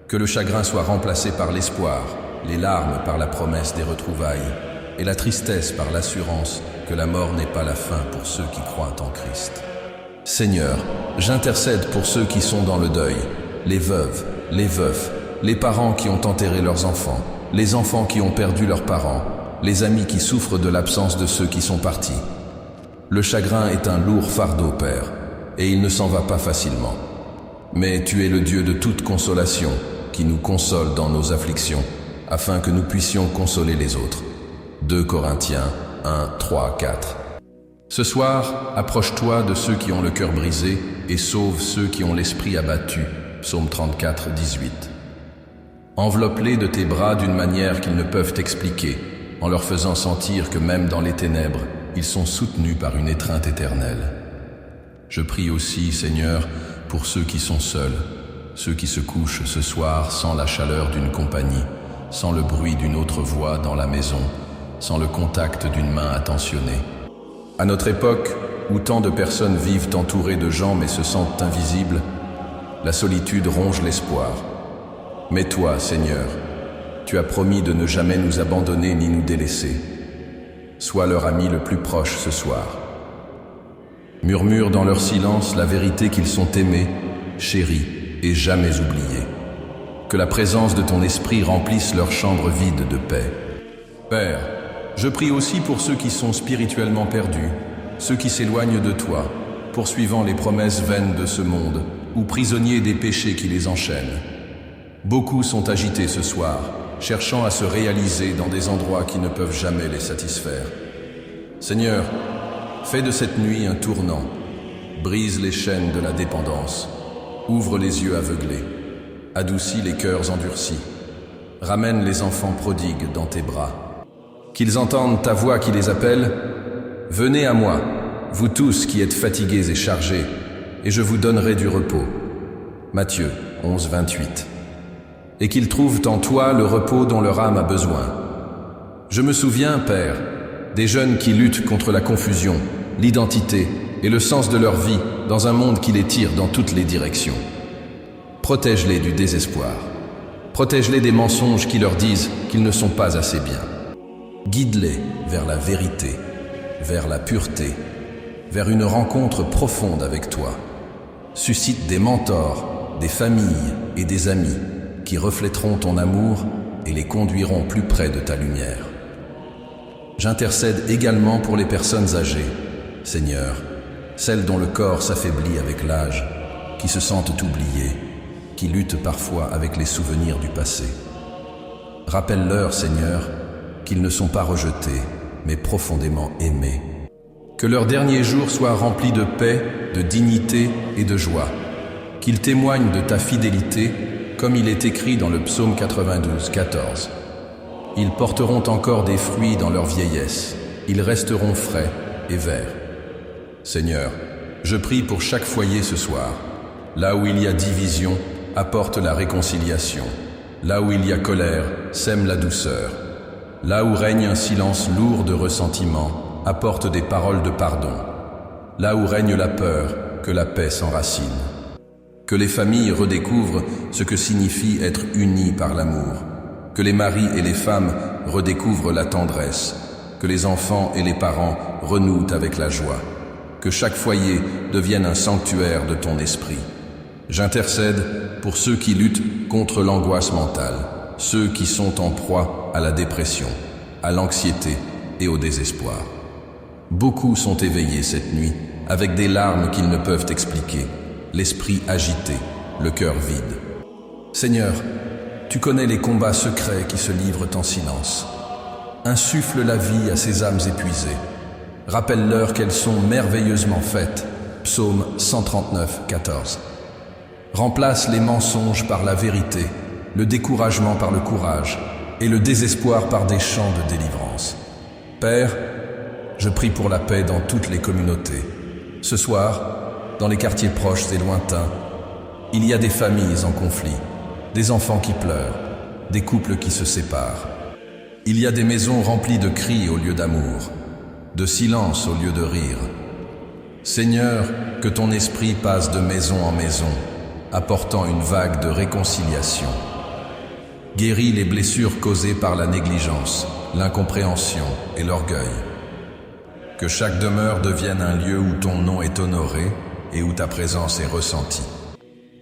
Que le chagrin soit remplacé par l'espoir, les larmes par la promesse des retrouvailles, et la tristesse par l'assurance que la mort n'est pas la fin pour ceux qui croient en Christ. Seigneur, j'intercède pour ceux qui sont dans le deuil, les veuves, les veufs, les parents qui ont enterré leurs enfants, les enfants qui ont perdu leurs parents, les amis qui souffrent de l'absence de ceux qui sont partis. Le chagrin est un lourd fardeau, Père. et il ne s'en va pas facilement. Mais tu es le Dieu de toute consolation, qui nous console dans nos afflictions, afin que nous puissions consoler les autres. 2 Corinthiens 1, 3, 4. Ce soir, approche-toi de ceux qui ont le cœur brisé et sauve ceux qui ont l'esprit abattu. Psaume 34, 18. Enveloppe-les de tes bras d'une manière qu'ils ne peuvent expliquer, en leur faisant sentir que même dans les ténèbres, ils sont soutenus par une étreinte éternelle. Je prie aussi, Seigneur, pour ceux qui sont seuls, ceux qui se couchent ce soir sans la chaleur d'une compagnie, sans le bruit d'une autre voix dans la maison, sans le contact d'une main attentionnée. À notre époque, où tant de personnes vivent entourées de gens mais se sentent invisibles, la solitude ronge l'espoir. Mais toi, Seigneur, tu as promis de ne jamais nous abandonner ni nous délaisser. Sois leur ami le plus proche ce soir. Murmure dans leur silence la vérité qu'ils sont aimés, chéris et jamais oubliés. Que la présence de ton esprit remplisse leur chambre vide de paix. Père, je prie aussi pour ceux qui sont spirituellement perdus, ceux qui s'éloignent de toi, poursuivant les promesses vaines de ce monde, ou prisonniers des péchés qui les enchaînent. Beaucoup sont agités ce soir, cherchant à se réaliser dans des endroits qui ne peuvent jamais les satisfaire. Seigneur, fais de cette nuit un tournant, brise les chaînes de la dépendance, ouvre les yeux aveuglés, adoucis les cœurs endurcis, ramène les enfants prodigues dans tes bras. Qu'ils entendent ta voix qui les appelle, « Venez à moi, vous tous qui êtes fatigués et chargés, et je vous donnerai du repos. » Matthieu 11, 28. Et qu'ils trouvent en toi le repos dont leur âme a besoin. Je me souviens, Père, des jeunes qui luttent contre la confusion, l'identité et le sens de leur vie dans un monde qui les tire dans toutes les directions. Protège-les du désespoir. Protège-les des mensonges qui leur disent qu'ils ne sont pas assez bien. Guide-les vers la vérité, vers la pureté, vers une rencontre profonde avec toi. Suscite des mentors, des familles et des amis qui reflèteront ton amour et les conduiront plus près de ta lumière. J'intercède également pour les personnes âgées, Seigneur, celles dont le corps s'affaiblit avec l'âge, qui se sentent oubliées, qui luttent parfois avec les souvenirs du passé. Rappelle-leur, Seigneur, qu'ils ne sont pas rejetés, mais profondément aimés. Que leurs derniers jours soient remplis de paix, de dignité et de joie. Qu'ils témoignent de ta fidélité, comme il est écrit dans le psaume 92, 14. Ils porteront encore des fruits dans leur vieillesse. Ils resteront frais et verts. Seigneur, je prie pour chaque foyer ce soir. Là où il y a division, apporte la réconciliation. Là où il y a colère, sème la douceur. Là où règne un silence lourd de ressentiment, apporte des paroles de pardon. Là où règne la peur, que la paix s'enracine. Que les familles redécouvrent ce que signifie être unis par l'amour. Que les maris et les femmes redécouvrent la tendresse. Que les enfants et les parents renouent avec la joie. Que chaque foyer devienne un sanctuaire de ton esprit. J'intercède pour ceux qui luttent contre l'angoisse mentale, ceux qui sont en proie à la dépression, à l'anxiété et au désespoir. Beaucoup sont éveillés cette nuit, avec des larmes qu'ils ne peuvent expliquer, l'esprit agité, le cœur vide. Seigneur, tu connais les combats secrets qui se livrent en silence. Insuffle la vie à ces âmes épuisées. Rappelle-leur qu'elles sont merveilleusement faites. Psaume 139, 14. Remplace les mensonges par la vérité, le découragement par le courage et le désespoir par des chants de délivrance. Père, je prie pour la paix dans toutes les communautés. Ce soir, dans les quartiers proches et lointains, il y a des familles en conflit, des enfants qui pleurent, des couples qui se séparent. Il y a des maisons remplies de cris au lieu d'amour, de silence au lieu de rire. Seigneur, que ton esprit passe de maison en maison, apportant une vague de réconciliation. Guéris les blessures causées par la négligence, l'incompréhension et l'orgueil. Que chaque demeure devienne un lieu où ton nom est honoré et où ta présence est ressentie.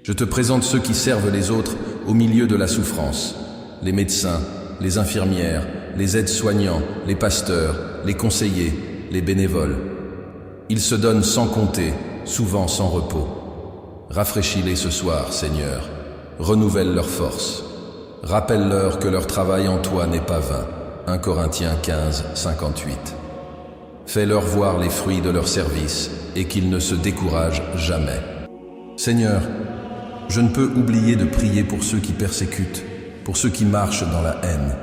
Je te présente ceux qui servent les autres au milieu de la souffrance, les médecins, les infirmières, les aides-soignants, les pasteurs, les conseillers, les bénévoles. Ils se donnent sans compter souvent sans repos. Rafraîchis-les ce soir, Seigneur. Renouvelle leur force. Rappelle-leur que leur travail en toi n'est pas vain. 1 Corinthiens 15, 58. Fais-leur voir les fruits de leur service et qu'ils ne se découragent jamais. Seigneur, je ne peux oublier de prier pour ceux qui persécutent, pour ceux qui marchent dans la haine,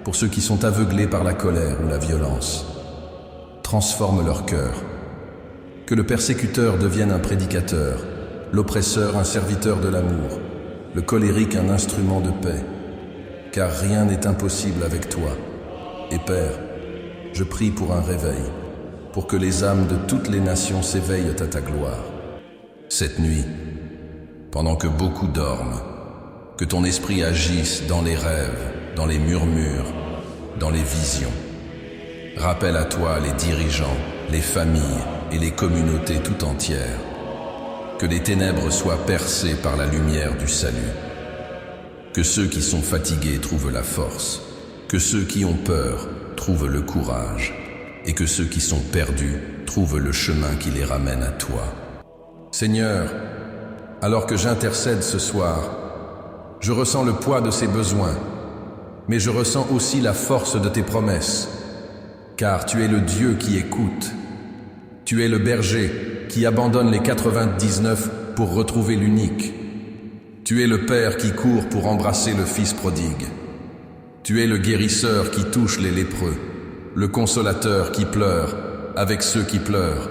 pour ceux qui sont aveuglés par la colère ou la violence. Transforme leur cœur. Que le persécuteur devienne un prédicateur, l'oppresseur un serviteur de l'amour, le colérique un instrument de paix, car rien n'est impossible avec toi. Et Père, je prie pour un réveil, pour que les âmes de toutes les nations s'éveillent à ta gloire. Cette nuit, pendant que beaucoup dorment, que ton esprit agisse dans les rêves, dans les murmures, dans les visions. Rappelle à toi les dirigeants, les familles et les communautés tout entières. Que les ténèbres soient percées par la lumière du salut. Que ceux qui sont fatigués trouvent la force. Que ceux qui ont peur trouvent le courage. Et que ceux qui sont perdus trouvent le chemin qui les ramène à toi. Seigneur, alors que j'intercède ce soir, je ressens le poids de ses besoins, mais je ressens aussi la force de tes promesses, car tu es le Dieu qui écoute. Tu es le berger qui abandonne les 99 pour retrouver l'unique. Tu es le Père qui court pour embrasser le Fils prodigue. Tu es le guérisseur qui touche les lépreux, le consolateur qui pleure avec ceux qui pleurent,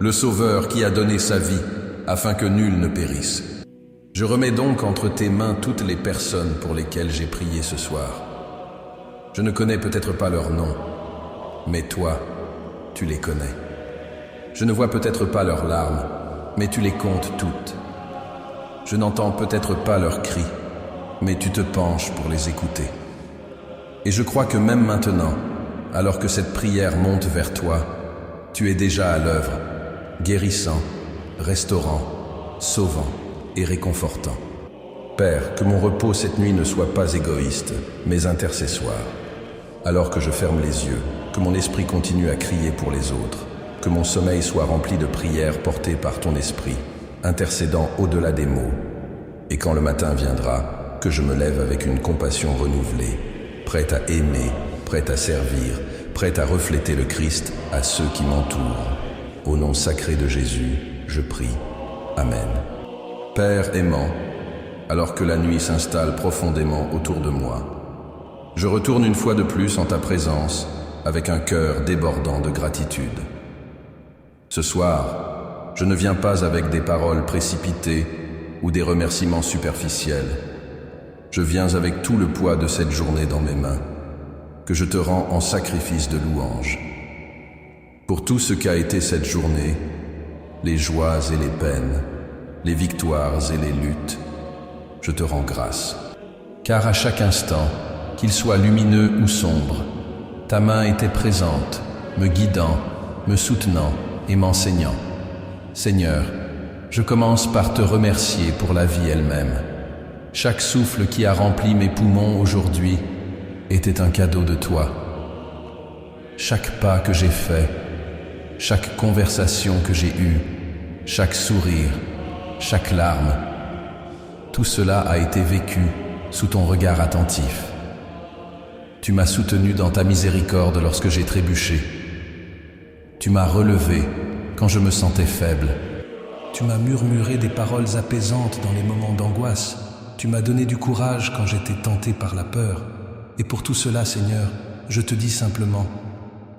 le Sauveur qui a donné sa vie afin que nul ne périsse. Je remets donc entre tes mains toutes les personnes pour lesquelles j'ai prié ce soir. Je ne connais peut-être pas leur nom, mais toi, tu les connais. Je ne vois peut-être pas leurs larmes, mais tu les comptes toutes. Je n'entends peut-être pas leurs cris, mais tu te penches pour les écouter. Et je crois que même maintenant, alors que cette prière monte vers toi, tu es déjà à l'œuvre, guérissant, restaurant, sauvant et réconfortant. Père, que mon repos cette nuit ne soit pas égoïste, mais intercessoire. Alors que je ferme les yeux, que mon esprit continue à crier pour les autres, que mon sommeil soit rempli de prières portées par ton esprit, intercédant au-delà des mots. Et quand le matin viendra, que je me lève avec une compassion renouvelée, prête à aimer, prête à servir, prête à refléter le Christ à ceux qui m'entourent. Au nom sacré de Jésus, je prie. Amen. Père aimant, alors que la nuit s'installe profondément autour de moi, je retourne une fois de plus en ta présence avec un cœur débordant de gratitude. Ce soir, je ne viens pas avec des paroles précipitées ou des remerciements superficiels. Je viens avec tout le poids de cette journée dans mes mains, que je te rends en sacrifice de louange. Pour tout ce qu'a été cette journée, les joies et les peines, les victoires et les luttes, je te rends grâce. Car à chaque instant, qu'il soit lumineux ou sombre, ta main était présente, me guidant, me soutenant et m'enseignant. Seigneur, je commence par te remercier pour la vie elle-même. Chaque souffle qui a rempli mes poumons aujourd'hui était un cadeau de toi. Chaque pas que j'ai fait, chaque conversation que j'ai eue, chaque sourire, chaque larme, tout cela a été vécu sous ton regard attentif. Tu m'as soutenu dans ta miséricorde lorsque j'ai trébuché. Tu m'as relevé quand je me sentais faible. Tu m'as murmuré des paroles apaisantes dans les moments d'angoisse. Tu m'as donné du courage quand j'étais tenté par la peur. Et pour tout cela, Seigneur, je te dis simplement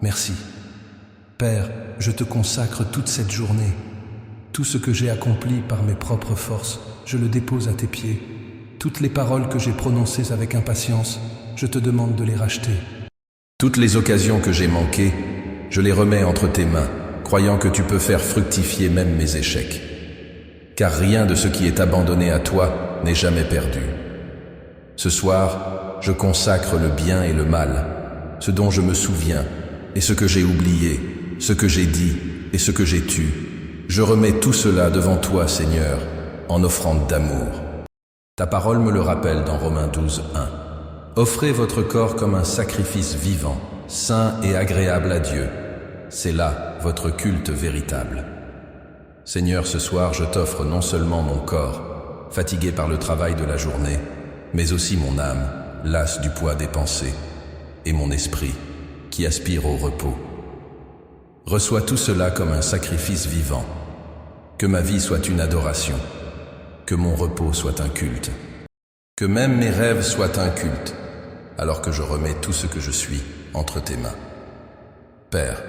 merci. Père, je te consacre toute cette journée. Tout ce que j'ai accompli par mes propres forces, je le dépose à tes pieds. Toutes les paroles que j'ai prononcées avec impatience, je te demande de les racheter. Toutes les occasions que j'ai manquées, je les remets entre tes mains, croyant que tu peux faire fructifier même mes échecs. Car rien de ce qui est abandonné à toi n'est jamais perdu. Ce soir, je consacre le bien et le mal, ce dont je me souviens et ce que j'ai oublié, ce que j'ai dit et ce que j'ai tu. Je remets tout cela devant toi, Seigneur, en offrande d'amour. Ta parole me le rappelle dans Romains 12, 1. Offrez votre corps comme un sacrifice vivant, saint et agréable à Dieu. C'est là votre culte véritable. Seigneur, ce soir, je t'offre non seulement mon corps, fatigué par le travail de la journée, mais aussi mon âme, lasse du poids des pensées, et mon esprit, qui aspire au repos. Reçois tout cela comme un sacrifice vivant. Que ma vie soit une adoration, que mon repos soit un culte, que même mes rêves soient un culte, alors que je remets tout ce que je suis entre tes mains. Père,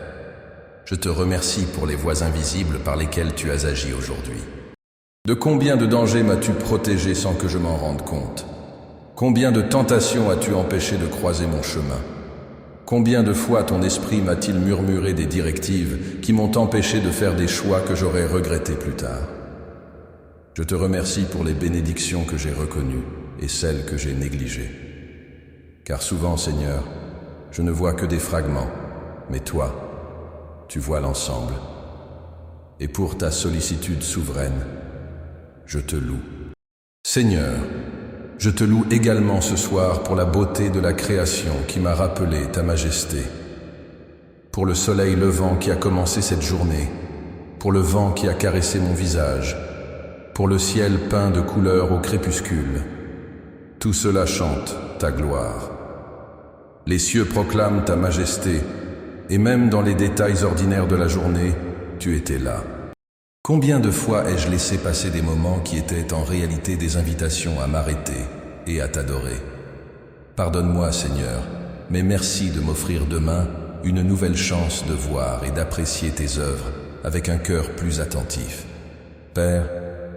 je te remercie pour les voies invisibles par lesquelles tu as agi aujourd'hui. De combien de dangers m'as-tu protégé sans que je m'en rende compte? Combien de tentations as-tu empêché de croiser mon chemin? Combien de fois ton esprit m'a-t-il murmuré des directives qui m'ont empêché de faire des choix que j'aurais regrettés plus tard? Je te remercie pour les bénédictions que j'ai reconnues et celles que j'ai négligées. Car souvent, Seigneur, je ne vois que des fragments, mais toi, tu vois l'ensemble. Et pour ta sollicitude souveraine, je te loue. Seigneur, je te loue également ce soir pour la beauté de la création qui m'a rappelé ta majesté, pour le soleil levant qui a commencé cette journée, pour le vent qui a caressé mon visage, pour le ciel peint de couleurs au crépuscule. Tout cela chante ta gloire. Les cieux proclament ta majesté, et même dans les détails ordinaires de la journée, tu étais là. Combien de fois ai-je laissé passer des moments qui étaient en réalité des invitations à m'arrêter et à t'adorer? Pardonne-moi, Seigneur, mais merci de m'offrir demain une nouvelle chance de voir et d'apprécier tes œuvres avec un cœur plus attentif. Père,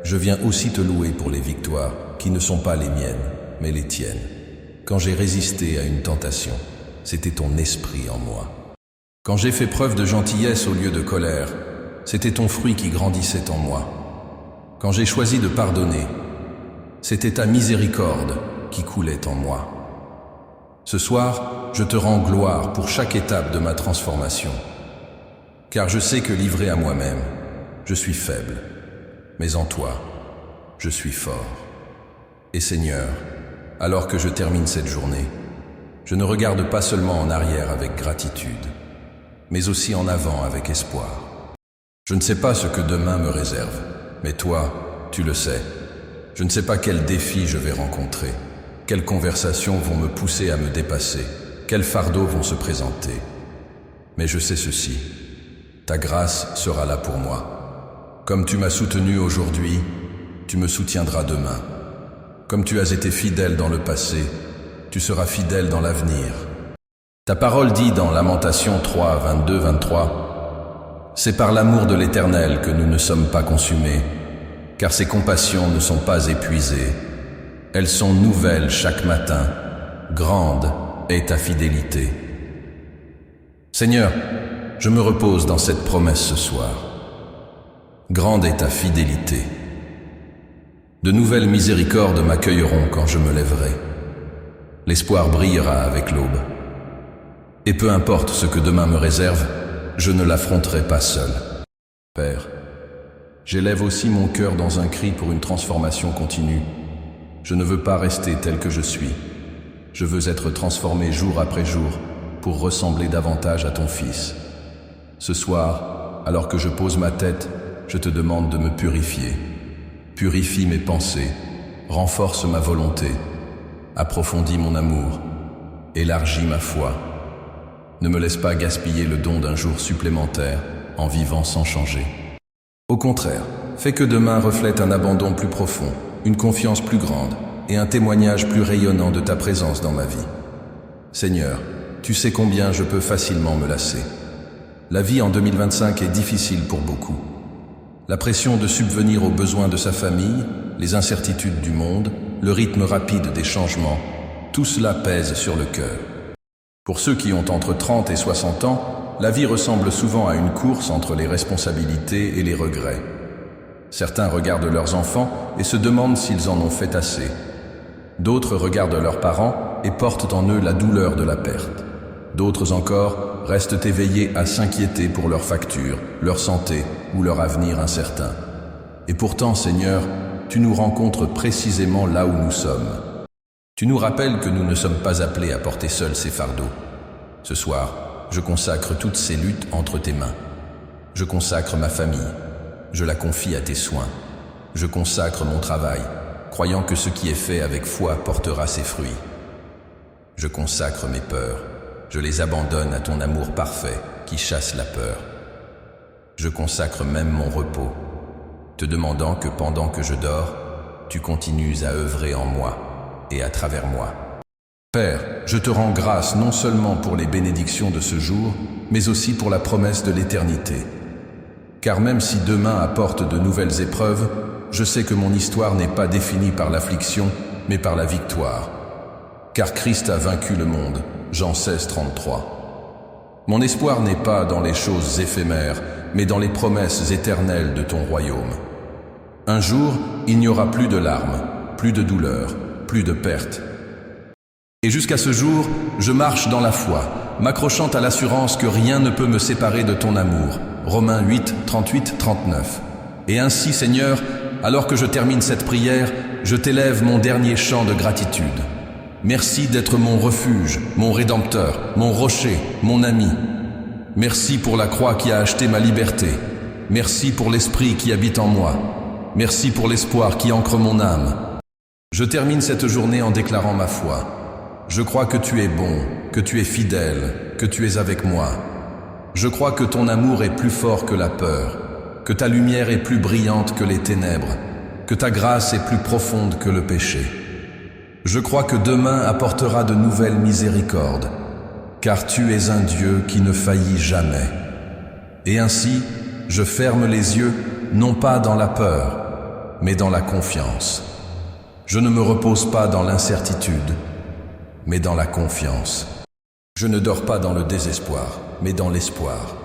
je viens aussi te louer pour les victoires qui ne sont pas les miennes, mais les tiennes. Quand j'ai résisté à une tentation, c'était ton esprit en moi. Quand j'ai fait preuve de gentillesse au lieu de colère, c'était ton fruit qui grandissait en moi. Quand j'ai choisi de pardonner, c'était ta miséricorde qui coulait en moi. Ce soir, je te rends gloire pour chaque étape de ma transformation, car je sais que livré à moi-même, je suis faible, mais en toi, je suis fort. Et Seigneur, alors que je termine cette journée, je ne regarde pas seulement en arrière avec gratitude, mais aussi en avant avec espoir. Je ne sais pas ce que demain me réserve, mais toi, tu le sais. Je ne sais pas quels défis je vais rencontrer, quelles conversations vont me pousser à me dépasser, quels fardeaux vont se présenter. Mais je sais ceci, ta grâce sera là pour moi. Comme tu m'as soutenu aujourd'hui, tu me soutiendras demain. Comme tu as été fidèle dans le passé, tu seras fidèle dans l'avenir. Ta parole dit dans Lamentations 3, 22, 23, « C'est par l'amour de l'Éternel que nous ne sommes pas consumés, car ses compassions ne sont pas épuisées. Elles sont nouvelles chaque matin. Grande est ta fidélité. » Seigneur, je me repose dans cette promesse ce soir. Grande est ta fidélité. De nouvelles miséricordes m'accueilleront quand je me lèverai. L'espoir brillera avec l'aube. Et peu importe ce que demain me réserve, je ne l'affronterai pas seul. Père, j'élève aussi mon cœur dans un cri pour une transformation continue. Je ne veux pas rester tel que je suis. Je veux être transformé jour après jour pour ressembler davantage à ton Fils. Ce soir, alors que je pose ma tête, je te demande de me purifier. Purifie mes pensées, renforce ma volonté, approfondis mon amour, élargis ma foi. Ne me laisse pas gaspiller le don d'un jour supplémentaire en vivant sans changer. Au contraire, fais que demain reflète un abandon plus profond, une confiance plus grande et un témoignage plus rayonnant de ta présence dans ma vie. Seigneur, tu sais combien je peux facilement me lasser. La vie en 2025 est difficile pour beaucoup. La pression de subvenir aux besoins de sa famille, les incertitudes du monde, le rythme rapide des changements, tout cela pèse sur le cœur. Pour ceux qui ont entre 30 et 60 ans, la vie ressemble souvent à une course entre les responsabilités et les regrets. Certains regardent leurs enfants et se demandent s'ils en ont fait assez. D'autres regardent leurs parents et portent en eux la douleur de la perte. D'autres encore restent éveillés à s'inquiéter pour leurs factures, leur santé ou leur avenir incertain. Et pourtant, Seigneur, tu nous rencontres précisément là où nous sommes. Tu nous rappelles que nous ne sommes pas appelés à porter seuls ces fardeaux. Ce soir, je consacre toutes ces luttes entre tes mains. Je consacre ma famille, je la confie à tes soins. Je consacre mon travail, croyant que ce qui est fait avec foi portera ses fruits. Je consacre mes peurs, je les abandonne à ton amour parfait qui chasse la peur. Je consacre même mon repos, te demandant que pendant que je dors, tu continues à œuvrer en moi et à travers moi. Père, je te rends grâce non seulement pour les bénédictions de ce jour, mais aussi pour la promesse de l'éternité. Car même si demain apporte de nouvelles épreuves, je sais que mon histoire n'est pas définie par l'affliction, mais par la victoire. Car Christ a vaincu le monde. Jean 16, 33. Mon espoir n'est pas dans les choses éphémères, mais dans les promesses éternelles de ton royaume. Un jour, il n'y aura plus de larmes, plus de douleurs, plus de pertes. Et jusqu'à ce jour, je marche dans la foi, m'accrochant à l'assurance que rien ne peut me séparer de ton amour. Romains 8, 38, 39. Et ainsi, Seigneur, alors que je termine cette prière, je t'élève mon dernier chant de gratitude. Merci d'être mon refuge, mon rédempteur, mon rocher, mon ami. Merci pour la croix qui a acheté ma liberté. Merci pour l'esprit qui habite en moi. Merci pour l'espoir qui ancre mon âme. Je termine cette journée en déclarant ma foi. Je crois que tu es bon, que tu es fidèle, que tu es avec moi. Je crois que ton amour est plus fort que la peur, que ta lumière est plus brillante que les ténèbres, que ta grâce est plus profonde que le péché. Je crois que demain apportera de nouvelles miséricordes, car tu es un Dieu qui ne faillit jamais. Et ainsi, je ferme les yeux, non pas dans la peur, mais dans la confiance. Je ne me repose pas dans l'incertitude, mais dans la confiance. Je ne dors pas dans le désespoir, mais dans l'espoir.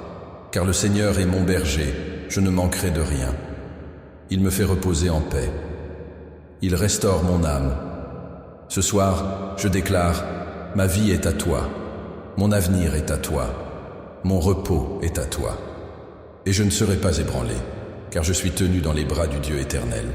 Car le Seigneur est mon berger, je ne manquerai de rien. Il me fait reposer en paix. Il restaure mon âme. Ce soir, je déclare, ma vie est à toi, mon avenir est à toi, mon repos est à toi. Et je ne serai pas ébranlé, car je suis tenu dans les bras du Dieu éternel.